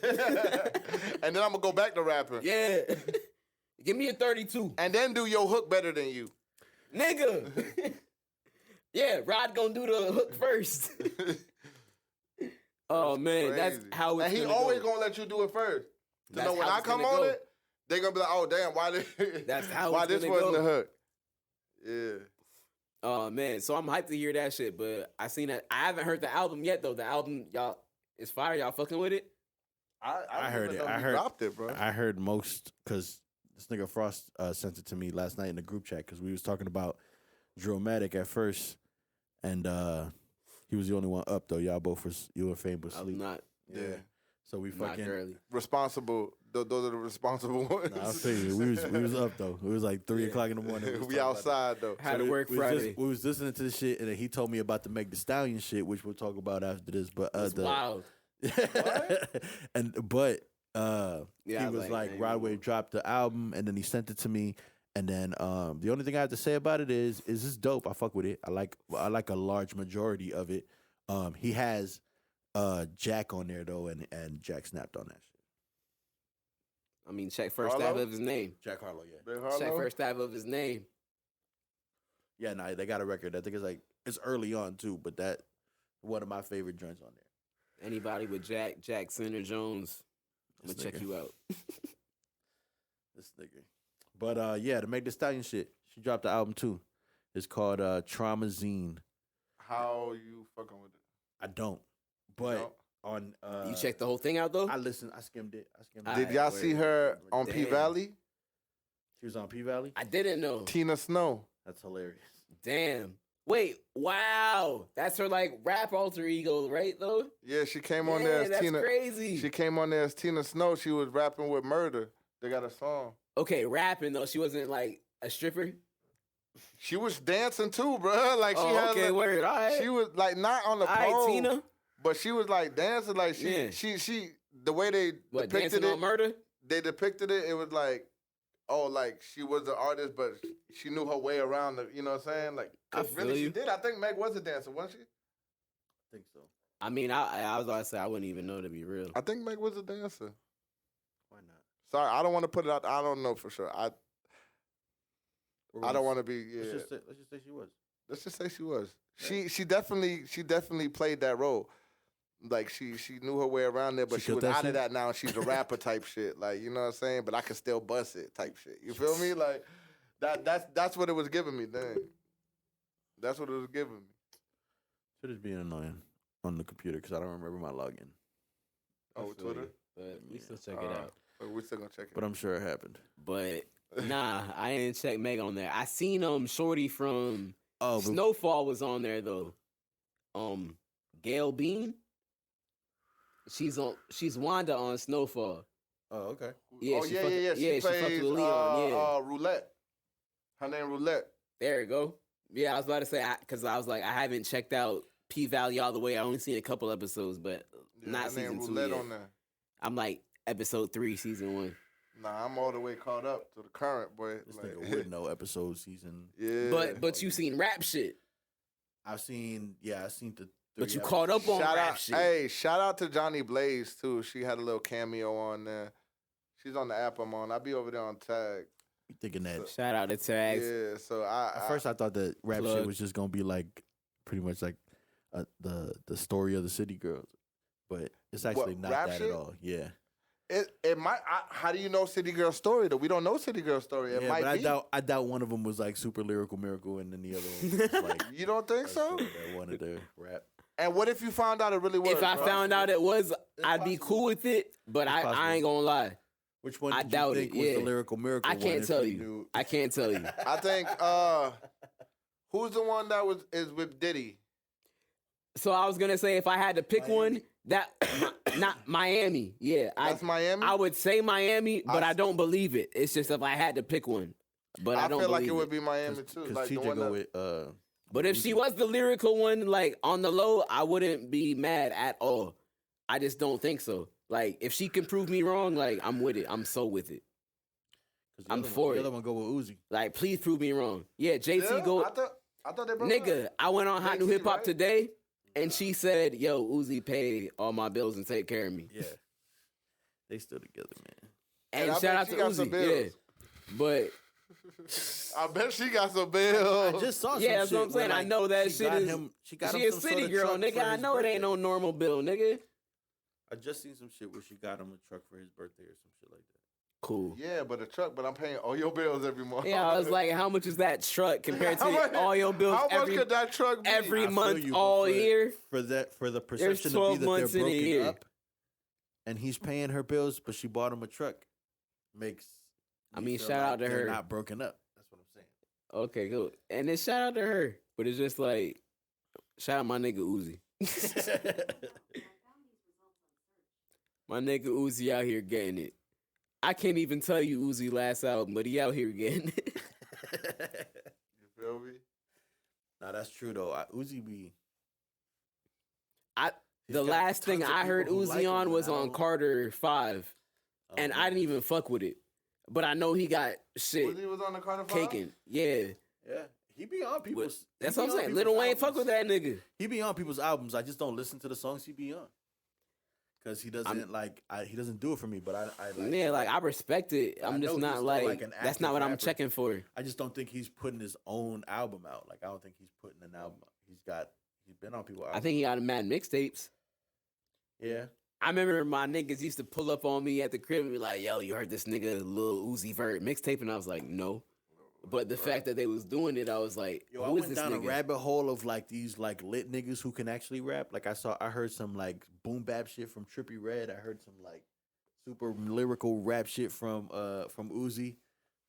Speaker 2: then I'm gonna go back to rapping.
Speaker 4: Yeah, give me a 32,
Speaker 2: And then do your hook better than you.
Speaker 4: nigga. Yeah, Rod gonna do the hook first. Oh man, that's
Speaker 2: Crazy.
Speaker 4: how it's
Speaker 2: And he
Speaker 4: gonna
Speaker 2: always
Speaker 4: go.
Speaker 2: gonna let you do it first. To
Speaker 4: That's
Speaker 2: know when
Speaker 4: how
Speaker 2: I
Speaker 4: it's
Speaker 2: come
Speaker 4: gonna
Speaker 2: on
Speaker 4: go.
Speaker 2: it, they gonna be like, oh damn, why did
Speaker 4: That's how
Speaker 2: why
Speaker 4: it's
Speaker 2: this
Speaker 4: gonna
Speaker 2: wasn't
Speaker 4: go.
Speaker 2: the hook? Yeah.
Speaker 4: Oh man, so I'm hyped to hear that shit, but I seen that. I haven't heard the album yet though. The album, y'all, is fire. Y'all fucking with it?
Speaker 1: I
Speaker 2: don't
Speaker 1: heard
Speaker 2: even
Speaker 1: it.
Speaker 2: know
Speaker 1: I
Speaker 2: he
Speaker 1: heard-
Speaker 2: dropped it, bro.
Speaker 1: I heard most because this nigga Frost sent it to me last night in the group chat because we was talking about Drillmatic at first, and he was the only one up though. Y'all both was you and Fame was
Speaker 4: I'm
Speaker 1: asleep.
Speaker 4: not.
Speaker 2: Yeah.
Speaker 1: So we
Speaker 4: Not
Speaker 1: fucking.
Speaker 4: girly.
Speaker 2: Responsible. Those are the responsible ones.
Speaker 1: Nah, I feel you. We was up though. It was like 3 o'clock in the morning. was
Speaker 2: we
Speaker 1: talking about
Speaker 2: outside though.
Speaker 4: Had to work
Speaker 1: we
Speaker 4: Friday.
Speaker 1: we was listening to the shit, and then he told me about the Meg the Stallion shit, which we'll talk about after this. But
Speaker 4: It's wild.
Speaker 1: but
Speaker 4: Yeah,
Speaker 1: he
Speaker 4: I
Speaker 1: was like,
Speaker 4: man,
Speaker 1: Rodwave dropped the album, and then he sent it to me. And then the only thing I have to say about it is this dope. I fuck with it. I like a large majority of it. He has Jack on there though, and Jack snapped on that shit.
Speaker 4: I mean, check first
Speaker 2: Harlow?
Speaker 4: half of his name.
Speaker 1: Jack Harlow, yeah.
Speaker 2: Big
Speaker 4: Check
Speaker 2: Harlow?
Speaker 4: first half of his name.
Speaker 1: Yeah, nah, they got a record. I think it's early on too, but that one of my favorite joints on there.
Speaker 4: Anybody with Jackson or Jones, I'm
Speaker 1: This
Speaker 4: gonna check
Speaker 1: nigga.
Speaker 4: you out.
Speaker 1: This nigga. But yeah, to Meg the Stallion shit, she dropped the album too. It's called Traumazine.
Speaker 2: How you fucking with it?
Speaker 1: I don't. But
Speaker 2: don't?
Speaker 1: on
Speaker 4: You checked the whole thing out though?
Speaker 1: I listened, I skimmed it.
Speaker 4: All
Speaker 2: Did
Speaker 4: right,
Speaker 2: y'all
Speaker 4: word.
Speaker 2: see her on
Speaker 4: Damn.
Speaker 2: P Valley?
Speaker 1: She was on P Valley.
Speaker 4: I didn't know.
Speaker 2: Tina Snow.
Speaker 1: That's hilarious.
Speaker 4: Damn. Wait, wow. That's her like rap alter ego, right though?
Speaker 2: Yeah, she came on
Speaker 4: Yeah,
Speaker 2: there as
Speaker 4: that's
Speaker 2: Tina.
Speaker 4: crazy.
Speaker 2: She came on there as Tina Snow. She was rapping with Murder. They got a song.
Speaker 4: Okay, rapping though. She wasn't like a stripper.
Speaker 2: She was dancing too, bro. Like she had.
Speaker 4: okay,
Speaker 2: like,
Speaker 4: word. All right.
Speaker 2: she was like not on the
Speaker 4: All right,
Speaker 2: pole,
Speaker 4: Tina.
Speaker 2: but she was like dancing. Like
Speaker 4: Yeah.
Speaker 2: she the way they
Speaker 4: What,
Speaker 2: depicted
Speaker 4: dancing
Speaker 2: it.
Speaker 4: on murder?
Speaker 2: They depicted it. It was like, oh, like she was the artist, but she knew her way around. You know what I'm saying? Like,
Speaker 4: I
Speaker 2: 'cause
Speaker 4: feel
Speaker 2: really
Speaker 4: you.
Speaker 2: she did. I think Meg was a dancer, wasn't she?
Speaker 1: I think so.
Speaker 4: I mean, I was about to say I wouldn't even know to be real.
Speaker 2: I think Meg was a dancer.
Speaker 1: Why not?
Speaker 2: Sorry, I don't want to put it out. I don't know for sure. I don't want to be. Yeah.
Speaker 1: Let's just say she was.
Speaker 2: Let's just say she was. She definitely played that role. Like she knew her way around there, but
Speaker 1: She
Speaker 2: she was
Speaker 1: killed that
Speaker 2: out of
Speaker 1: shit?
Speaker 2: that now. She's a rapper type shit. Like, you know what I'm saying? But I can still bust it type shit. You feel me? Like that's what it was giving me. Dang. That's what it was giving me.
Speaker 1: Should just being annoying on the computer because I don't remember my login.
Speaker 2: Oh,
Speaker 4: I feel
Speaker 2: Twitter?
Speaker 4: you, but we still check it out.
Speaker 2: But we're still gonna check it.
Speaker 1: But I'm sure it happened.
Speaker 4: But nah, I didn't check Meg on there. I seen Shorty from
Speaker 1: Oh, but
Speaker 4: Snowfall was on there though. Gail Bean. She's Wanda on Snowfall.
Speaker 1: oh, okay.
Speaker 4: Yeah,
Speaker 2: oh
Speaker 4: she
Speaker 2: yeah,
Speaker 4: fuck-
Speaker 2: yeah, yeah.
Speaker 4: yeah,
Speaker 2: She
Speaker 4: she fucked
Speaker 2: plays
Speaker 4: with Leon, yeah.
Speaker 2: Roulette. Her name Roulette.
Speaker 4: There you go. Yeah, I was about to say because I was like I haven't checked out P Valley all the way. I only seen a couple episodes, but
Speaker 2: Yeah,
Speaker 4: not
Speaker 2: her name
Speaker 4: season 2
Speaker 2: Roulette
Speaker 4: yet.
Speaker 2: on there.
Speaker 4: I'm like episode 3, season 1.
Speaker 2: Nah, I'm all the way caught up to the current, boy.
Speaker 1: This
Speaker 2: Like,
Speaker 1: nigga would know episode season.
Speaker 2: yeah.
Speaker 4: But you seen rap shit.
Speaker 1: I've seen the.
Speaker 4: But you
Speaker 1: 3
Speaker 4: caught up on
Speaker 2: shout
Speaker 4: rap
Speaker 2: out,
Speaker 4: shit.
Speaker 2: hey, shout out to Johnny Blaze too. She had a little cameo on there. She's on the app I'm on. I'll be over there on Tag.
Speaker 1: You thinking that?
Speaker 4: Shout out to Tags.
Speaker 2: Yeah, so
Speaker 1: At first, I thought that rap
Speaker 4: Plug.
Speaker 1: shit was just gonna be like, pretty much like, the story of the city girls, but it's actually not
Speaker 2: rap
Speaker 1: that
Speaker 2: shit?
Speaker 1: at all. Yeah.
Speaker 2: it might. How do you know City Girl story though? We don't know City Girl story. It
Speaker 1: Yeah,
Speaker 2: might
Speaker 1: but
Speaker 2: be.
Speaker 1: I doubt one of them was like super lyrical miracle, and then the other one was like
Speaker 2: You don't think so?
Speaker 1: that wanted to rap.
Speaker 2: And what if you found out it really was?
Speaker 4: If I
Speaker 2: bro?
Speaker 4: found out it was, I'd be
Speaker 1: possible.
Speaker 4: cool with it. But
Speaker 1: It's
Speaker 4: I
Speaker 1: possible.
Speaker 4: ain't gonna lie.
Speaker 1: Which one
Speaker 4: I
Speaker 1: did
Speaker 4: doubt
Speaker 1: you think
Speaker 4: it,
Speaker 1: was
Speaker 4: yeah.
Speaker 1: the lyrical miracle?
Speaker 4: I
Speaker 1: one
Speaker 4: can't
Speaker 1: if
Speaker 4: tell you.
Speaker 1: knew-
Speaker 4: I can't tell you.
Speaker 2: I think who's the one that is with Diddy?
Speaker 4: So I was gonna say if I had to pick
Speaker 1: Miami?
Speaker 4: one, that not Miami. Yeah,
Speaker 2: That's Miami.
Speaker 4: I would say Miami, but
Speaker 2: I-
Speaker 4: I don't believe it. It's just if I had to pick one, but I,
Speaker 2: I
Speaker 4: don't
Speaker 2: feel like
Speaker 4: believe
Speaker 2: it would be Miami too.
Speaker 1: Because
Speaker 2: Like the
Speaker 1: TJ
Speaker 2: one
Speaker 1: go
Speaker 2: that,
Speaker 1: with
Speaker 4: But if she was the lyrical one, like on the low, I wouldn't be mad at all. I just don't think so. Like if she can prove me wrong, like I'm with it. I'm so with it.
Speaker 1: 'cause the
Speaker 4: I'm
Speaker 1: other one-
Speaker 4: for
Speaker 1: The
Speaker 4: it.
Speaker 1: other one go with Uzi.
Speaker 4: Like please prove me wrong. Yeah, JT
Speaker 2: Yeah,
Speaker 4: go.
Speaker 2: I thought they broke
Speaker 4: Nigga,
Speaker 2: up.
Speaker 4: I went on Hot New
Speaker 2: JT,
Speaker 4: Hip Hop
Speaker 2: right?
Speaker 4: today, and she said, "Yo, Uzi pay all my bills and take care of me."
Speaker 1: Yeah. They still together, man.
Speaker 4: And
Speaker 2: I
Speaker 4: shout
Speaker 2: bet
Speaker 4: out
Speaker 2: she
Speaker 4: to
Speaker 2: got some
Speaker 4: Uzi. Yeah,
Speaker 2: bills.
Speaker 4: but
Speaker 2: I bet she got some
Speaker 1: I
Speaker 2: bills.
Speaker 1: just saw some
Speaker 4: yeah, that's
Speaker 1: shit
Speaker 4: what I'm
Speaker 1: where,
Speaker 4: saying. I
Speaker 1: like,
Speaker 4: know that
Speaker 1: she
Speaker 4: shit
Speaker 1: got
Speaker 4: is.
Speaker 1: him. She got
Speaker 4: She
Speaker 1: him
Speaker 4: a
Speaker 1: some
Speaker 4: city
Speaker 1: sort of
Speaker 4: girl,
Speaker 1: truck
Speaker 4: nigga.
Speaker 1: for
Speaker 4: I
Speaker 1: his
Speaker 4: know it ain't
Speaker 1: birthday.
Speaker 4: no normal bill, nigga.
Speaker 1: I just seen some shit where she got him a truck for his birthday or some shit like that.
Speaker 4: Cool.
Speaker 2: Yeah, but a truck. But I'm paying all your bills every month.
Speaker 4: Yeah, I was like, how much is that truck compared to
Speaker 2: How much-
Speaker 4: all your bills
Speaker 2: How much
Speaker 4: every
Speaker 2: could that truck be?
Speaker 4: every
Speaker 1: I feel
Speaker 4: month,
Speaker 1: you, but
Speaker 4: all
Speaker 1: for-
Speaker 4: year?
Speaker 1: For the perception to
Speaker 4: 12
Speaker 1: be that
Speaker 4: months
Speaker 1: they're
Speaker 4: in a
Speaker 1: broken
Speaker 4: year.
Speaker 1: up, and he's paying her bills, but she bought him a truck, makes.
Speaker 4: I
Speaker 1: me
Speaker 4: mean,
Speaker 1: feel
Speaker 4: shout
Speaker 1: like
Speaker 4: out to
Speaker 1: they're
Speaker 4: her.
Speaker 1: Not broken up. That's what I'm saying.
Speaker 4: Okay, good. And then shout out to her. But it's just like, shout out my nigga Uzi. My nigga Uzi out here getting it. I can't even tell you Uzi last album, but he out here getting it.
Speaker 2: You feel me?
Speaker 1: Nah, that's true though. Uzi be. He's
Speaker 4: The
Speaker 1: got
Speaker 4: last thing
Speaker 1: tons of
Speaker 4: I heard
Speaker 1: people who
Speaker 4: Uzi
Speaker 1: like him,
Speaker 4: on
Speaker 1: but
Speaker 4: was
Speaker 1: I
Speaker 4: on
Speaker 1: don't-
Speaker 4: Carter 5.
Speaker 1: Oh,
Speaker 4: And I
Speaker 1: man.
Speaker 4: didn't even fuck with it. But I know he got shit
Speaker 2: Uzi was on the Carter 5?
Speaker 4: caking. Yeah.
Speaker 1: Yeah, he be on people's.
Speaker 4: That's
Speaker 1: he
Speaker 4: what I'm
Speaker 1: be on
Speaker 4: saying.
Speaker 1: people's
Speaker 4: Lil Wayne fuck
Speaker 1: albums.
Speaker 4: with that nigga.
Speaker 1: He be on people's albums. I just don't listen to the songs he be on. Cause he doesn't he doesn't do it for me. But I like.
Speaker 4: Yeah, like I respect it.
Speaker 1: I
Speaker 4: I'm
Speaker 1: know
Speaker 4: just
Speaker 1: he's
Speaker 4: not
Speaker 1: still,
Speaker 4: like,
Speaker 1: like, an
Speaker 4: that's not
Speaker 1: active
Speaker 4: what I'm
Speaker 1: rapper.
Speaker 4: checking for.
Speaker 1: I just don't think he's putting his own album out. Like I don't think he's putting an album out. He's been on people's albums.
Speaker 4: I think he got mad mixtapes.
Speaker 1: Yeah.
Speaker 4: I remember my niggas used to pull up on me at the crib and be like, yo, you heard this nigga Lil Uzi Vert mixtape? And I was like, no. But the fact that they was doing it, I was like,
Speaker 1: Yo, I
Speaker 4: who is
Speaker 1: went
Speaker 4: this
Speaker 1: down
Speaker 4: nigga?
Speaker 1: a rabbit hole of like these like lit niggas who can actually rap. Like I heard some like boom bap shit from Trippie Redd. I heard some like super lyrical rap shit from Uzi.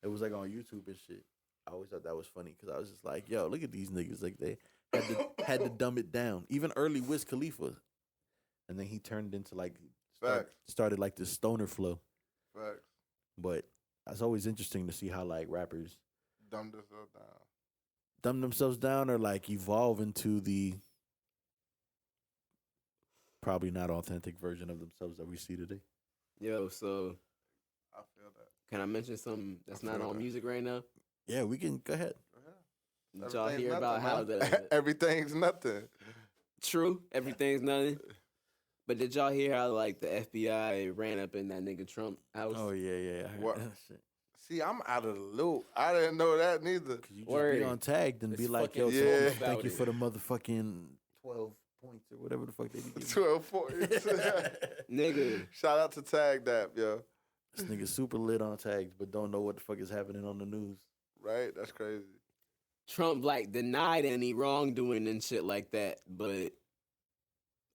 Speaker 1: It was like on YouTube and shit. I always thought that was funny because I was just like, yo, look at these niggas. Like they had to dumb it down. Even early Wiz Khalifa. And then he turned into like
Speaker 2: Facts.
Speaker 1: started like this stoner flow.
Speaker 2: Facts.
Speaker 1: But it's always interesting to see how like rappers
Speaker 2: Dumb themselves down.
Speaker 1: dumb themselves down or like evolve into the probably not authentic version of themselves that we see today.
Speaker 4: Yo, so
Speaker 2: I feel that.
Speaker 4: can I mention something that's
Speaker 2: I
Speaker 4: not
Speaker 2: feel
Speaker 4: on
Speaker 2: that.
Speaker 4: music right now?
Speaker 1: Yeah, we can go ahead.
Speaker 4: Did y'all
Speaker 2: Everything's
Speaker 4: hear about
Speaker 2: nothing,
Speaker 4: how
Speaker 2: man.
Speaker 4: the
Speaker 2: Everything's nothing.
Speaker 4: true, everything's nothing. But did y'all hear how like the FBI ran up in that nigga Trump house?
Speaker 1: Oh yeah. I heard
Speaker 2: What?
Speaker 1: that shit.
Speaker 2: See, I'm out of the loop. I didn't know that neither.
Speaker 1: Cause you just
Speaker 4: Word.
Speaker 1: be on tagged and
Speaker 4: It's
Speaker 1: be like,
Speaker 4: fucking
Speaker 1: yo,
Speaker 2: Yeah.
Speaker 1: thank
Speaker 4: about
Speaker 1: you
Speaker 4: it.
Speaker 1: for the motherfucking 12 points or whatever the fuck they be giving.
Speaker 2: 12 points.
Speaker 4: Nigga,
Speaker 2: Shout out to Tag Dap, yo.
Speaker 1: This nigga super lit on tags, but don't know what the fuck is happening on the news.
Speaker 2: Right? That's crazy.
Speaker 4: Trump like denied any wrongdoing and shit like that, but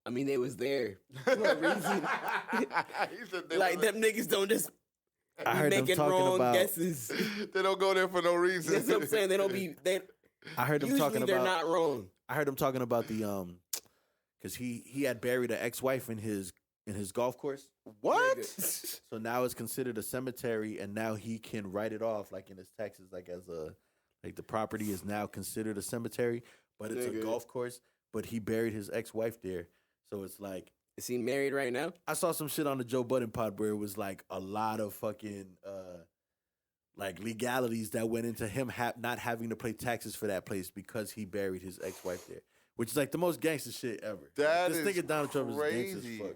Speaker 4: I mean they was there for a reason.
Speaker 2: He said they
Speaker 4: Like
Speaker 2: was-
Speaker 4: them niggas don't just
Speaker 1: I
Speaker 4: be
Speaker 1: heard them
Speaker 4: making
Speaker 1: talking
Speaker 4: wrong
Speaker 1: about.
Speaker 4: guesses.
Speaker 2: they don't go there for no reason.
Speaker 4: That's what I'm saying. They don't be. They
Speaker 1: I heard them
Speaker 4: usually
Speaker 1: talking
Speaker 4: they're
Speaker 1: about.
Speaker 4: not wrong.
Speaker 1: I heard him talking about the because he had buried an ex-wife in his golf course.
Speaker 2: What?
Speaker 4: Nigga.
Speaker 1: So now it's considered a cemetery, and now he can write it off like in his taxes, like as a like the property is now considered a cemetery, but it's
Speaker 2: Nigga.
Speaker 1: a golf course. But he buried his ex-wife there, so it's like
Speaker 4: Is he married right now?
Speaker 1: I saw some shit on the Joe Budden pod where it was like a lot of fucking like legalities that went into him not having to pay taxes for that place because he buried his ex-wife there, which is like the most gangster shit ever.
Speaker 2: That
Speaker 1: This
Speaker 2: is
Speaker 1: nigga Donald Trump is gangster
Speaker 2: crazy.
Speaker 1: as fuck.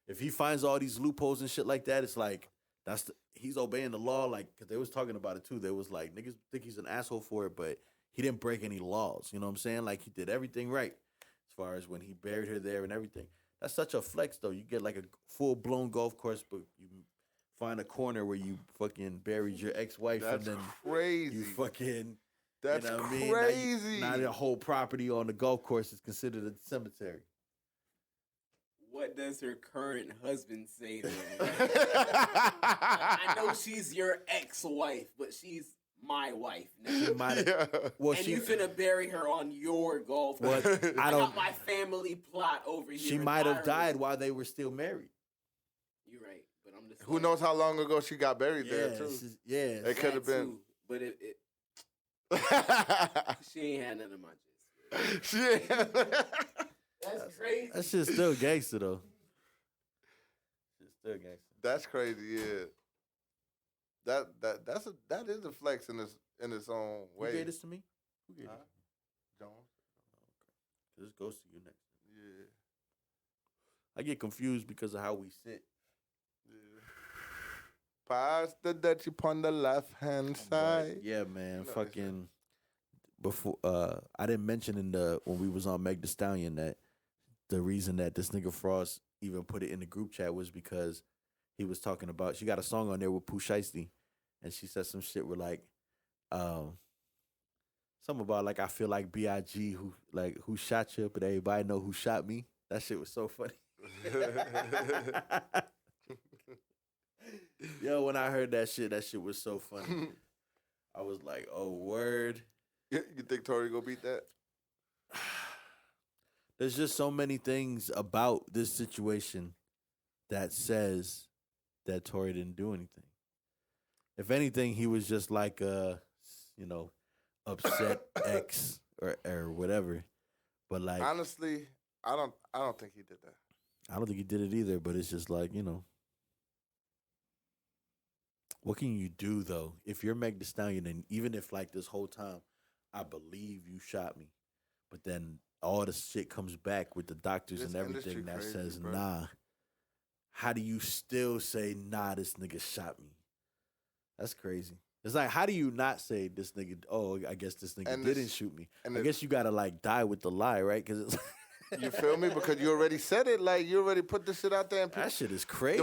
Speaker 1: If he finds all these loopholes and shit like that, it's like he's obeying the law. Like, cause they was talking about it too. They was like niggas think he's an asshole for it, but he didn't break any laws. You know what I'm saying? Like he did everything right as far as when he buried her there and everything. That's such a flex though. You get like a full blown golf course, but you find a corner where you fucking buried your ex-wife
Speaker 2: That's
Speaker 1: and then
Speaker 2: crazy.
Speaker 1: you fucking
Speaker 2: That's
Speaker 1: you know what I mean?
Speaker 2: crazy.
Speaker 1: Now the whole property on the golf course is considered a cemetery.
Speaker 4: What does her current husband say to her? I know she's your ex-wife, but she's my wife now.
Speaker 1: She might have,
Speaker 2: Yeah.
Speaker 1: well,
Speaker 4: And
Speaker 1: she
Speaker 4: you finna bury her on your golf
Speaker 1: Well,
Speaker 4: course.
Speaker 1: I
Speaker 4: I
Speaker 1: don't.
Speaker 4: got my family plot over here.
Speaker 1: She
Speaker 4: in
Speaker 1: might have
Speaker 4: Ireland.
Speaker 1: died while they were still married.
Speaker 4: You're right, but I'm just
Speaker 2: Who
Speaker 4: like,
Speaker 2: knows how long ago she got buried there too?
Speaker 1: Yeah,
Speaker 2: It
Speaker 4: that
Speaker 2: could have been.
Speaker 4: too, but it she ain't had none of my jizz.
Speaker 2: Shit.
Speaker 4: That's crazy.
Speaker 1: that shit's still gangster though. It's still gangster.
Speaker 2: That's crazy. Yeah. That is a flex in its own
Speaker 1: Who
Speaker 2: way.
Speaker 1: gave this to me? Who gave
Speaker 2: Huh?
Speaker 1: this?
Speaker 2: Jones.
Speaker 1: This goes to you next.
Speaker 2: Yeah.
Speaker 1: I get confused because of how we sit.
Speaker 2: Yeah. Pass the Dutchie upon the left hand side.
Speaker 1: Yeah, man.
Speaker 2: No,
Speaker 1: Fucking before I didn't mention when we was on Meg Thee Stallion that the reason that this nigga Frost even put it in the group chat was because he was talking about she got a song on there with Pooh Shiesty, and she said some shit with like something about like I feel like B.I.G. who shot you, but everybody know who shot me. That shit was so funny. Yo, when I heard that shit was so funny. I was like, oh, word.
Speaker 2: You think Tory gonna beat that?
Speaker 1: There's just so many things about this situation that says that Tory didn't do anything. If anything, he was just like upset ex or whatever. But like
Speaker 2: Honestly, I don't think he did that.
Speaker 1: I don't think he did it either, but it's just like, what can you do though? If you're Meg Thee Stallion, and even if like this whole time I believe you shot me, but then all the shit comes back with the doctors
Speaker 2: This
Speaker 1: and everything
Speaker 2: industry
Speaker 1: that
Speaker 2: crazy,
Speaker 1: says
Speaker 2: bro.
Speaker 1: nah, how do you still say nah, this nigga shot me? That's crazy. It's like, how do you not say this nigga, oh, I guess this nigga
Speaker 2: And
Speaker 1: didn't
Speaker 2: this-
Speaker 1: shoot me?
Speaker 2: and
Speaker 1: I
Speaker 2: it-
Speaker 1: guess you gotta like die with the lie, right? Because it's
Speaker 2: You feel me? Because you already said it. Like you already put this shit out there, and people,
Speaker 1: that shit is crazy.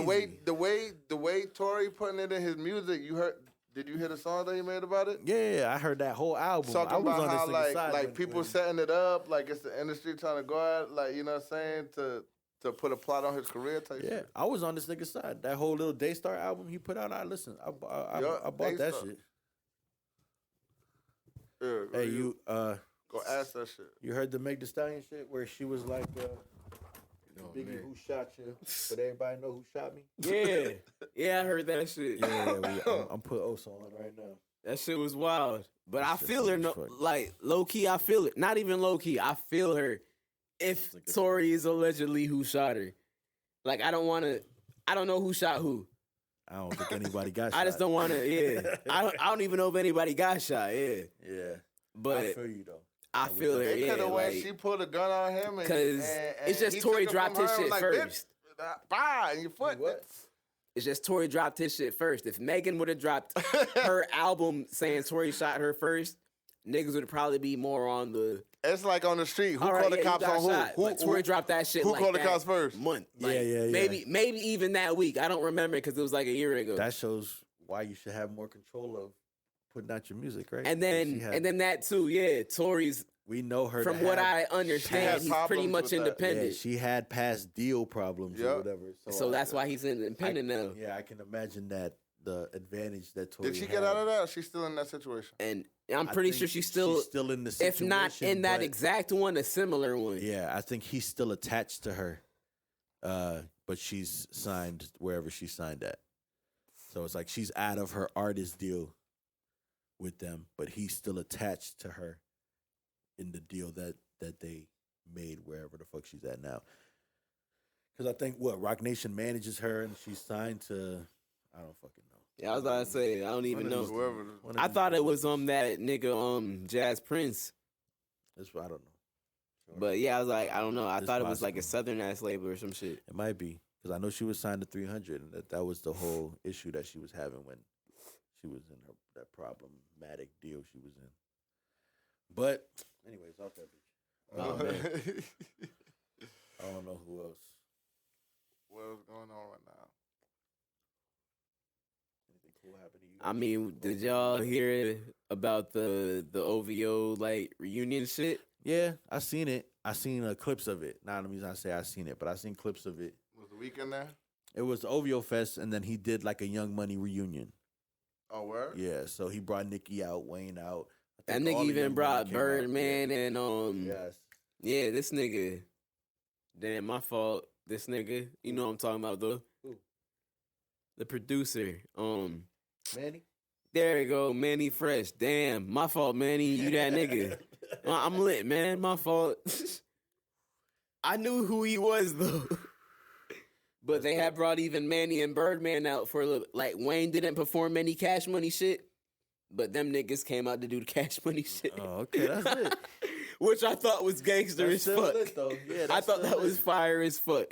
Speaker 2: the way Tory putting it in his music. You heard? Did you hear the song that he made about it?
Speaker 1: Yeah, I heard that whole album.
Speaker 2: Talking
Speaker 1: I was
Speaker 2: about
Speaker 1: on
Speaker 2: how
Speaker 1: this nigga's side
Speaker 2: like
Speaker 1: when-
Speaker 2: people
Speaker 1: when-
Speaker 2: setting it up, like it's the industry trying to go out, like you know what I'm saying, to put a plot on his career type
Speaker 1: Yeah,
Speaker 2: shit.
Speaker 1: I was on this nigga's side. That whole little Daystar album he put out, I listened. I bought that
Speaker 2: Daystar.
Speaker 1: shit.
Speaker 2: Yeah,
Speaker 1: Hey, you
Speaker 2: go ask that shit.
Speaker 1: you heard the Meg Thee Stallion shit where she was like, Biggie,
Speaker 4: man.
Speaker 1: who shot you? But everybody know who shot me.
Speaker 4: Yeah, I heard that shit.
Speaker 1: I'm putting O's on it right now.
Speaker 4: That shit was wild. But I
Speaker 1: shit
Speaker 4: feel her,
Speaker 1: funny
Speaker 4: no,
Speaker 1: as fuck.
Speaker 4: like, low-key, I feel it. Not even low-key, I feel her if
Speaker 1: Like a-
Speaker 4: Tory is allegedly who shot her. Like, I don't know who shot who.
Speaker 1: I don't think anybody got shot.
Speaker 4: I just don't want to, yeah. I don't even know if anybody got shot, yeah.
Speaker 1: Yeah,
Speaker 4: But
Speaker 1: I feel you though.
Speaker 4: I feel her,
Speaker 2: They
Speaker 4: yeah.
Speaker 2: could have went.
Speaker 4: Like,
Speaker 2: She pulled a gun on him,
Speaker 4: because
Speaker 2: and
Speaker 4: it's just
Speaker 2: he
Speaker 4: Tory
Speaker 2: took it
Speaker 4: dropped
Speaker 2: from
Speaker 4: his
Speaker 2: her
Speaker 4: shit
Speaker 2: like,
Speaker 4: first.
Speaker 2: Bah, in your foot.
Speaker 1: What?
Speaker 4: It's just Tory dropped his shit first. If Megan would have dropped her album saying Tory shot her first, niggas would probably be more on the.
Speaker 2: It's like on the street. Who
Speaker 4: All right,
Speaker 2: called the
Speaker 4: yeah, you
Speaker 2: cops
Speaker 4: got
Speaker 2: on who?
Speaker 4: shot.
Speaker 2: Who,
Speaker 4: But Tory dropped that shit.
Speaker 2: who
Speaker 4: like
Speaker 2: called the
Speaker 4: that
Speaker 2: cops first?
Speaker 4: Month.
Speaker 1: Yeah,
Speaker 4: Like,
Speaker 1: yeah.
Speaker 4: Maybe even that week. I don't remember because it was like a year ago.
Speaker 1: That shows why you should have more control of putting out your music, right?
Speaker 4: And then that too, yeah. Tory's,
Speaker 1: we know her.
Speaker 4: from
Speaker 1: to
Speaker 4: what
Speaker 1: have-
Speaker 4: I understand, he's pretty
Speaker 2: problems
Speaker 4: much
Speaker 2: with that.
Speaker 4: independent.
Speaker 1: Yeah, she had past deal problems or
Speaker 2: Yep.
Speaker 1: whatever.
Speaker 4: So that's why he's independent now.
Speaker 1: Yeah, I can imagine that the advantage that Tory
Speaker 2: Did she
Speaker 1: had.
Speaker 2: get out of that? Or she's still in that situation?
Speaker 4: And I'm
Speaker 1: I
Speaker 4: pretty
Speaker 1: think
Speaker 4: sure she's still
Speaker 1: in the
Speaker 4: if
Speaker 1: situation.
Speaker 4: not in that
Speaker 1: but-
Speaker 4: exact one, a similar one.
Speaker 1: Yeah, I think he's still attached to her, but she's signed wherever she signed at. So it's like she's out of her artist deal with them, but he's still attached to her in the deal that they made wherever the fuck she's at now. Because I think Rock Nation manages her, and she's signed to I don't fucking know.
Speaker 4: Yeah, I was about to say, I don't even know.
Speaker 2: Whoever.
Speaker 1: One of
Speaker 4: I
Speaker 1: these
Speaker 4: thought it
Speaker 1: dudes.
Speaker 4: was that nigga Jazz Prince.
Speaker 1: That's what I don't know.
Speaker 4: But yeah, I was like, I don't know. I
Speaker 1: It's
Speaker 4: thought it was like a
Speaker 1: possible.
Speaker 4: southern ass label or some shit.
Speaker 1: It might be because I know she was signed to 300, and that was the whole issue that she was having when she was in that problematic deal she was in. But anyways, off that bitch. Oh, man. I don't know who else.
Speaker 2: What's going on right now?
Speaker 1: Anything cool happened to you?
Speaker 4: I mean, did y'all hear about the OVO like reunion shit?
Speaker 1: Yeah, I seen it. I seen clips of it. Not the reason I say I seen it, but I seen clips of it.
Speaker 2: Was the weekend there?
Speaker 1: It was the OVO Fest, and then he did like a Young Money reunion.
Speaker 2: Oh, word?
Speaker 1: Yeah, so he brought Nicki out, Wayne out. I
Speaker 4: That
Speaker 1: think all
Speaker 4: nigga
Speaker 1: the
Speaker 4: even
Speaker 1: Young
Speaker 4: brought
Speaker 1: Money came out.
Speaker 4: Birdman and
Speaker 1: Yes.
Speaker 4: yeah, this nigga. Damn, my fault. This nigga, you know what I'm talking about though.
Speaker 1: Who?
Speaker 4: The producer.
Speaker 1: Manny?
Speaker 4: There you go, Manny Fresh. Damn, my fault, Manny. You that nigga. I'm lit, man. My fault. I knew who he was though. But they had brought even Manny and Birdman out for a little. Like Wayne didn't perform any Cash Money shit, but them niggas came out to do the Cash Money shit.
Speaker 1: Oh, okay, that's lit.
Speaker 4: Which I thought was gangster
Speaker 1: That's
Speaker 4: as
Speaker 1: still
Speaker 4: fuck.
Speaker 1: lit, though. Yeah,
Speaker 4: I
Speaker 1: that's
Speaker 4: thought
Speaker 1: still
Speaker 4: that
Speaker 1: lit.
Speaker 4: was fire as fuck.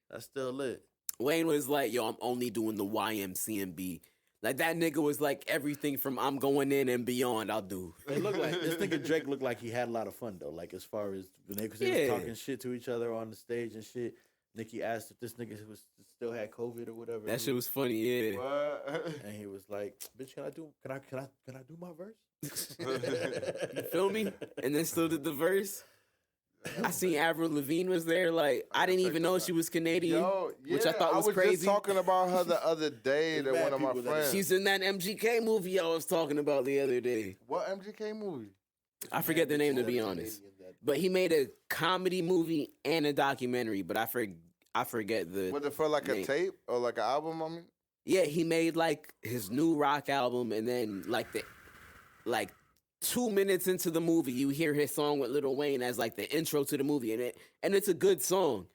Speaker 1: That's still lit.
Speaker 4: Wayne was like, yo, I'm only doing the YMCMB. Like that nigga was like everything from I'm going in and beyond I'll do.
Speaker 1: It looked like this nigga Drake looked like he had a lot of fun though. Like as far as when they was
Speaker 4: Yeah.
Speaker 1: talking shit to each other on the stage and shit. Nicki asked if this nigga still had COVID or whatever.
Speaker 4: That shit was funny, yeah.
Speaker 2: What?
Speaker 1: And he was like, "Bitch, can I do my verse?"
Speaker 4: You feel me? And then still did the verse. I seen Avril Lavigne was there. Like I didn't even know she was Canadian,
Speaker 2: Yo, yeah,
Speaker 4: which I thought was
Speaker 2: just
Speaker 4: crazy.
Speaker 2: talking about her the other day
Speaker 1: There's
Speaker 2: to
Speaker 1: mad
Speaker 2: one of my
Speaker 1: people that-
Speaker 2: friends.
Speaker 4: She's in that MGK movie I was talking about the other day.
Speaker 2: What MGK movie?
Speaker 4: I forget the name to be honest. But he made a comedy movie and a documentary, but I forget the
Speaker 2: Was it for like a
Speaker 4: name.
Speaker 2: tape or like an album? I mean,
Speaker 4: Yeah, he made like his new rock album, and then like 2 minutes into the movie, you hear his song with Lil Wayne as like the intro to the movie, and it's a good song.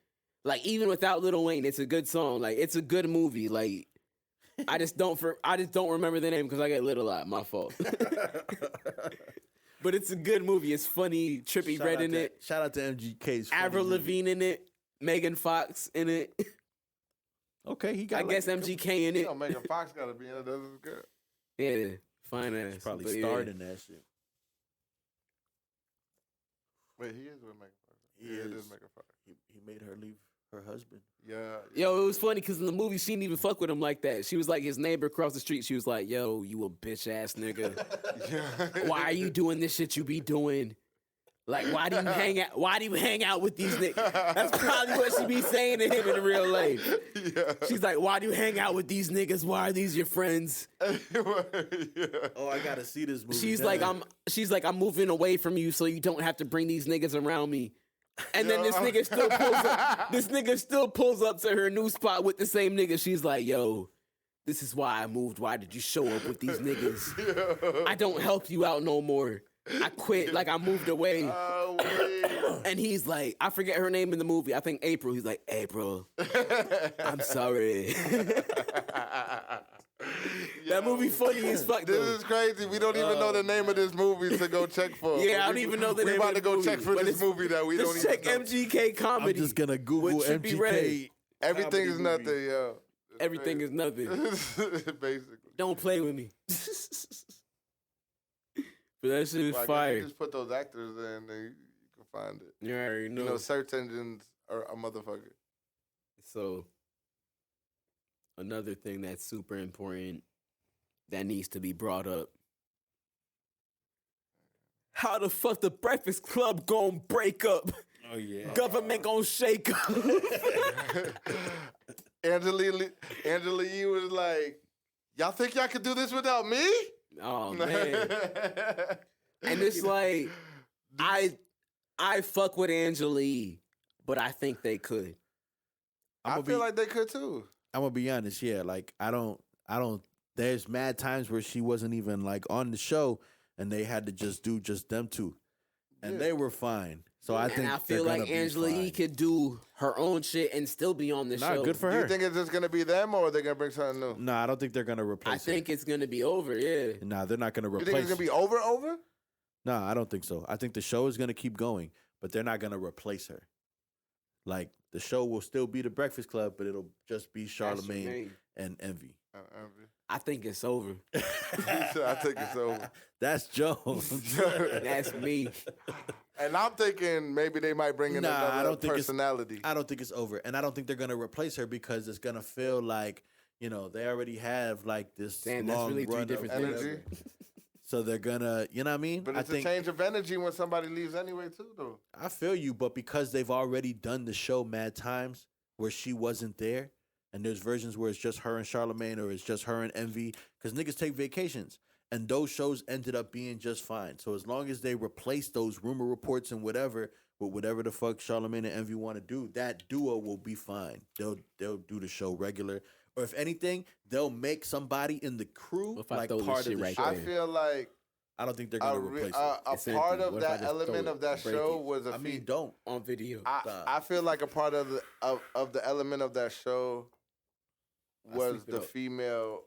Speaker 4: Like even without Lil Wayne, it's a good song. Like it's a good movie. Like I just don't remember the name because I get lit a lot. My fault. But it's a good movie. It's funny. Trippie Redd in it.
Speaker 1: Shout out to MGK's. funny
Speaker 4: Avril
Speaker 1: movie.
Speaker 4: Lavigne in it. Megan Fox in it.
Speaker 1: Okay, he got.
Speaker 4: I
Speaker 1: like,
Speaker 4: guess
Speaker 1: a couple-
Speaker 4: MGK in
Speaker 2: you
Speaker 4: it.
Speaker 2: know, Megan Fox got to be in it. That's good.
Speaker 4: Yeah, fine ass.
Speaker 1: He's probably
Speaker 4: But yeah.
Speaker 1: starred in that shit.
Speaker 2: Wait, he is with Megan Fox.
Speaker 1: He
Speaker 2: Yeah, it
Speaker 1: is.
Speaker 2: is Megan Fox.
Speaker 1: He made her leave her husband.
Speaker 2: Yeah.
Speaker 4: Yo, it was funny because in the movie she didn't even fuck with him like that. She was like his neighbor across the street. She was like, "Yo, you a bitch ass nigga.
Speaker 2: Yeah.
Speaker 4: Why are you doing this shit you be doing? Like, why do you hang out? Why do you hang out with these niggas?" That's probably what she be saying to him in real life.
Speaker 2: Yeah.
Speaker 4: She's like, "Why do you hang out with these niggas? Why are these your friends?"
Speaker 2: Yeah.
Speaker 1: Oh, I gotta see this movie.
Speaker 4: She's
Speaker 1: now.
Speaker 4: like, I'm moving away from you so you don't have to bring these niggas around me. And then this nigga still pulls up. This nigga still pulls up to her new spot with the same nigga. She's like, "Yo, this is why I moved. Why did you show up with these niggas? I don't help you out no more. I quit. Like I moved away."
Speaker 2: Oh, wait.
Speaker 4: And he's like, I forget her name in the movie. I think April. He's like, "April, I'm sorry." That movie funny as fuck
Speaker 2: This
Speaker 4: though.
Speaker 2: is crazy. We don't even know the name of this movie to go check for.
Speaker 4: Yeah, I
Speaker 2: But
Speaker 4: don't even know the
Speaker 2: we
Speaker 4: name
Speaker 2: about
Speaker 4: of
Speaker 2: to
Speaker 4: the
Speaker 2: go
Speaker 4: movie,
Speaker 2: check for
Speaker 4: but
Speaker 2: this
Speaker 4: it's-
Speaker 2: movie that we don't
Speaker 4: Just
Speaker 2: even
Speaker 4: check
Speaker 2: know.
Speaker 4: MGK
Speaker 1: I'm
Speaker 4: comedy.
Speaker 1: just gonna Google
Speaker 4: with Trippie Redd.
Speaker 1: MGK.
Speaker 2: Everything
Speaker 1: comedy
Speaker 2: is
Speaker 1: movie.
Speaker 2: nothing, yo. It's
Speaker 4: Everything is nothing.
Speaker 2: crazy. Basically.
Speaker 4: Don't play with me. But that shit is
Speaker 2: Well, I guess
Speaker 4: fire.
Speaker 2: you just put those actors in, then you can find it.
Speaker 4: You already know.
Speaker 2: You know, search engines are a motherfucker.
Speaker 4: So, another thing that's super important that needs to be brought up How the fuck the Breakfast Club gon' break up?
Speaker 1: Oh yeah.
Speaker 4: Government gon' shake up.
Speaker 2: Angela Yee was like, y'all think y'all could do this without me?
Speaker 4: Oh man. And it's like I fuck with Angela Yee, but I think they could.
Speaker 2: I feel like they could too.
Speaker 1: I'm gonna be honest, yeah. Like I don't. There's mad times where she wasn't even like on the show, and they had to just do just them two, and they were fine. So I think.
Speaker 4: And I feel like Angela Yee could do her own shit and still be on the show.
Speaker 1: Good for her.
Speaker 2: Do you think it's just gonna be them, or are they gonna bring something new?
Speaker 1: No, I don't think they're gonna replace.
Speaker 4: I think it's gonna be over. Yeah.
Speaker 1: No, they're not gonna replace.
Speaker 2: You think it's gonna be over?
Speaker 1: No, I don't think so. I think the show is gonna keep going, but they're not gonna replace her. Like the show will still be the Breakfast Club, but it'll just be Charlamagne and Envy.
Speaker 4: I think it's over.
Speaker 2: I think it's over.
Speaker 1: That's Jones.
Speaker 4: That's me.
Speaker 2: And I'm thinking maybe they might bring in another personality.
Speaker 1: I don't think it's over, and I don't think they're gonna replace her because it's gonna feel like they already have like this long
Speaker 4: really
Speaker 1: run
Speaker 4: different
Speaker 1: of
Speaker 2: energy.
Speaker 1: So they're gonna, you know what I mean?
Speaker 2: But it's a change of energy when somebody leaves anyway, too, though.
Speaker 1: I feel you, but because they've already done the show mad times where she wasn't there, and there's versions where it's just her and Charlamagne or it's just her and Envy, because niggas take vacations, and those shows ended up being just fine. So as long as they replace those rumor reports and whatever with whatever the fuck Charlamagne and Envy want to do, that duo will be fine. They'll do the show regular. Or if anything, they'll make somebody in the crew like part of the show.
Speaker 2: I feel like
Speaker 1: I don't think they're gonna replace it.
Speaker 2: A part of that element of that show was
Speaker 1: don't
Speaker 4: on video.
Speaker 2: I feel like a part of the element of that show was the female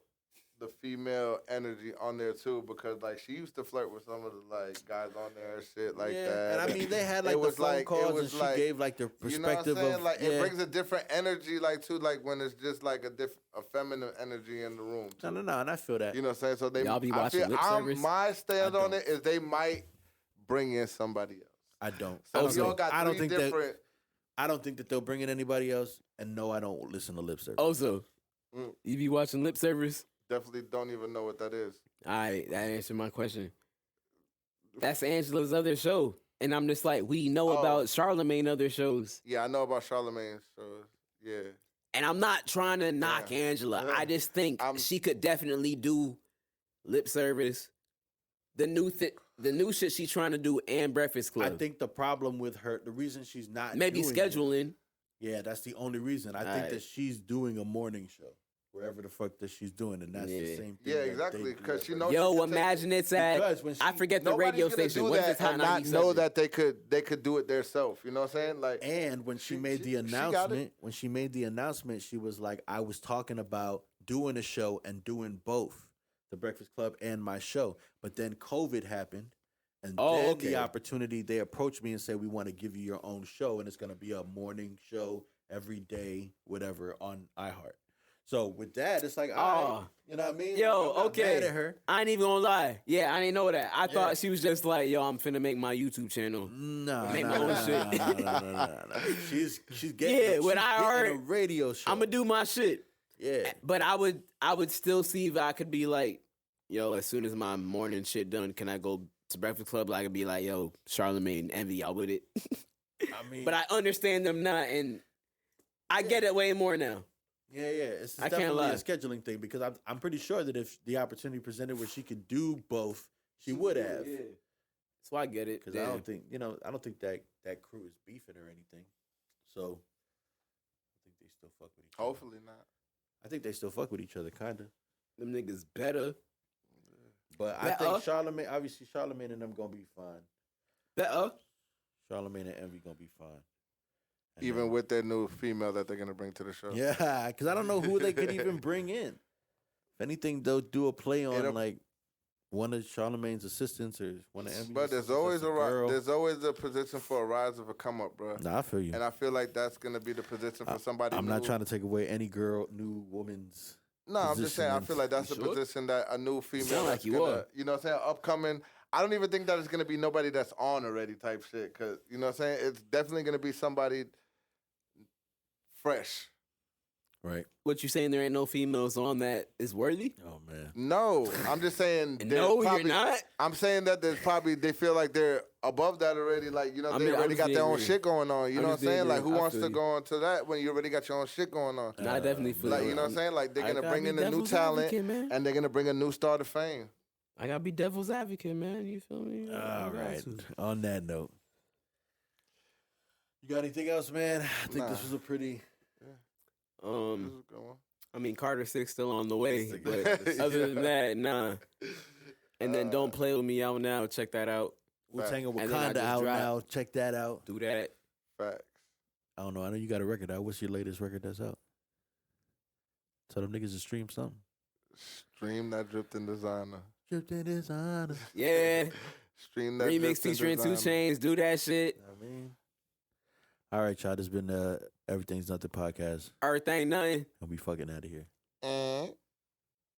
Speaker 2: energy on there too, because like she used to flirt with some of the like guys on there and shit like that.
Speaker 1: And I mean they had like the phone calls and she gave like the perspective of
Speaker 2: like it brings a different energy like too, like when it's just like a feminine energy in the room too.
Speaker 1: No, and I feel that.
Speaker 2: You know what I'm saying? So they
Speaker 4: y'all be watching lip service?
Speaker 2: My stand on it is they might bring in somebody else.
Speaker 1: I don't.
Speaker 2: So we all got
Speaker 1: I don't
Speaker 2: three
Speaker 1: think
Speaker 2: different.
Speaker 1: I don't think that they'll bring in anybody else. And no, I don't listen to lip service.
Speaker 4: Also, you be watching lip service?
Speaker 2: Definitely don't even know what that is.
Speaker 4: All right, that answered my question. That's Angela's other show. And I'm just like, we know about Charlamagne other shows.
Speaker 2: Yeah, I know about Charlamagne, so yeah.
Speaker 4: And I'm not trying to knock Angela. I just think she could definitely do lip service. The new shit she's trying to do and Breakfast Club.
Speaker 1: I think the problem with her, the reason she's not
Speaker 4: maybe
Speaker 1: doing
Speaker 4: scheduling.
Speaker 1: Yeah, that's the only reason. I think that she's doing a morning show. Wherever the fuck that she's doing, and that's the same thing.
Speaker 2: Yeah, exactly. Because she knows.
Speaker 4: Yo, imagine it's at. I forget the radio station. When's it
Speaker 2: and not know that they could do it themselves. You know what I'm saying? Like,
Speaker 1: and when she made the announcement, she was like, "I was talking about doing a show and doing both the Breakfast Club and my show, but then COVID happened, and then the opportunity they approached me and said, we want to give you your own show, and it's going to be a morning show every day, whatever, on iHeart." So with that, it's like, you know what I mean?
Speaker 4: Yo, okay.
Speaker 1: Mad at her.
Speaker 4: I ain't even gonna lie. Yeah, I didn't know that. I thought she was just like, yo, I'm finna make my YouTube channel.
Speaker 1: No. She's getting,
Speaker 4: what I heard,
Speaker 1: a radio show.
Speaker 4: I'm gonna do my shit.
Speaker 1: Yeah.
Speaker 4: But I would still see if I could be like, yo, as soon as my morning shit done, can I go to Breakfast Club? I could be like, yo, Charlamagne and Envy, y'all with it.
Speaker 1: I mean,
Speaker 4: but I understand them not, and I get it way more now.
Speaker 1: Yeah. It's definitely a scheduling thing because I'm pretty sure that if the opportunity presented where she could do both, she would have.
Speaker 4: Yeah. So I get it.
Speaker 1: Because I don't think that crew is beefing or anything. So I think they still fuck with each other.
Speaker 2: Hopefully not.
Speaker 1: I think they still fuck with each other, kind of.
Speaker 4: Them niggas better.
Speaker 1: But I think Charlamagne and them gonna be fine.
Speaker 4: Better.
Speaker 1: Charlamagne and Envy gonna be fine. And
Speaker 2: even with their new female that they're gonna bring to the show.
Speaker 1: Yeah, because I don't know who they could even bring in. If anything, they'll do a play on like one of Charlamagne's assistants or one of Envy's.
Speaker 2: But there's always a position for a rise of a come up, bro.
Speaker 1: Nah, I feel you.
Speaker 2: And I feel like that's gonna be the position for somebody.
Speaker 1: I'm not trying to take away any new woman's.
Speaker 2: No, I'm just saying. I feel like that's the position that a new female.
Speaker 4: Sound like you are.
Speaker 2: You know what I'm saying? Upcoming. I don't even think that it's gonna be nobody that's on already type shit. Cause you know what I'm saying? It's definitely gonna be somebody fresh.
Speaker 1: Right.
Speaker 4: What you saying? There ain't no females on that is worthy?
Speaker 1: Oh man.
Speaker 2: No, I'm just saying.
Speaker 4: No,
Speaker 2: probably,
Speaker 4: you're not.
Speaker 2: I'm saying that there's probably they feel like they're above that already. Like
Speaker 4: I
Speaker 2: they
Speaker 4: mean,
Speaker 2: already got their own
Speaker 4: agree.
Speaker 2: shit going on. You know what I'm saying? Like who
Speaker 4: I
Speaker 2: wants
Speaker 4: feel
Speaker 2: to
Speaker 4: you.
Speaker 2: go into that when you already got your own shit going on?
Speaker 4: No, I definitely feel
Speaker 2: Like
Speaker 4: you.
Speaker 2: you know what I'm saying? Like they're
Speaker 4: I
Speaker 2: gonna
Speaker 4: gotta
Speaker 2: bring
Speaker 4: be
Speaker 2: in a new
Speaker 4: devil's
Speaker 2: talent
Speaker 4: advocate, man.
Speaker 2: and they're gonna bring a new star to fame.
Speaker 4: I gotta be devil's advocate, man. You feel me? I
Speaker 1: All
Speaker 4: got
Speaker 1: right.
Speaker 4: to.
Speaker 1: On that note, you got anything else, man? I think this
Speaker 2: Nah.
Speaker 1: was a pretty.
Speaker 2: This is a good one.
Speaker 4: I mean, Carter 6 still on the way,
Speaker 1: It's
Speaker 4: but
Speaker 1: like-
Speaker 4: other than that, nah. And then Don't Play With Me out now. Check that out.
Speaker 1: Wu-Tang and
Speaker 4: And then I
Speaker 1: Wakanda
Speaker 4: just
Speaker 1: out
Speaker 4: dropped-
Speaker 1: now. Check that out.
Speaker 4: Do that.
Speaker 2: Facts.
Speaker 1: I don't know. I know you got a record out. What's your latest record that's out? Tell them niggas to stream something.
Speaker 2: Stream that dripped in designer.
Speaker 1: Dripped in his honor.
Speaker 4: Yeah.
Speaker 2: Stream that
Speaker 4: Remix
Speaker 2: dripped in
Speaker 4: featuring 2
Speaker 2: designer.
Speaker 4: Chainz. Do that shit.
Speaker 1: I mean, all right, y'all. This has been Everything's Nothing podcast.
Speaker 4: Earth ain't nothing.
Speaker 1: I'll be fucking out of here.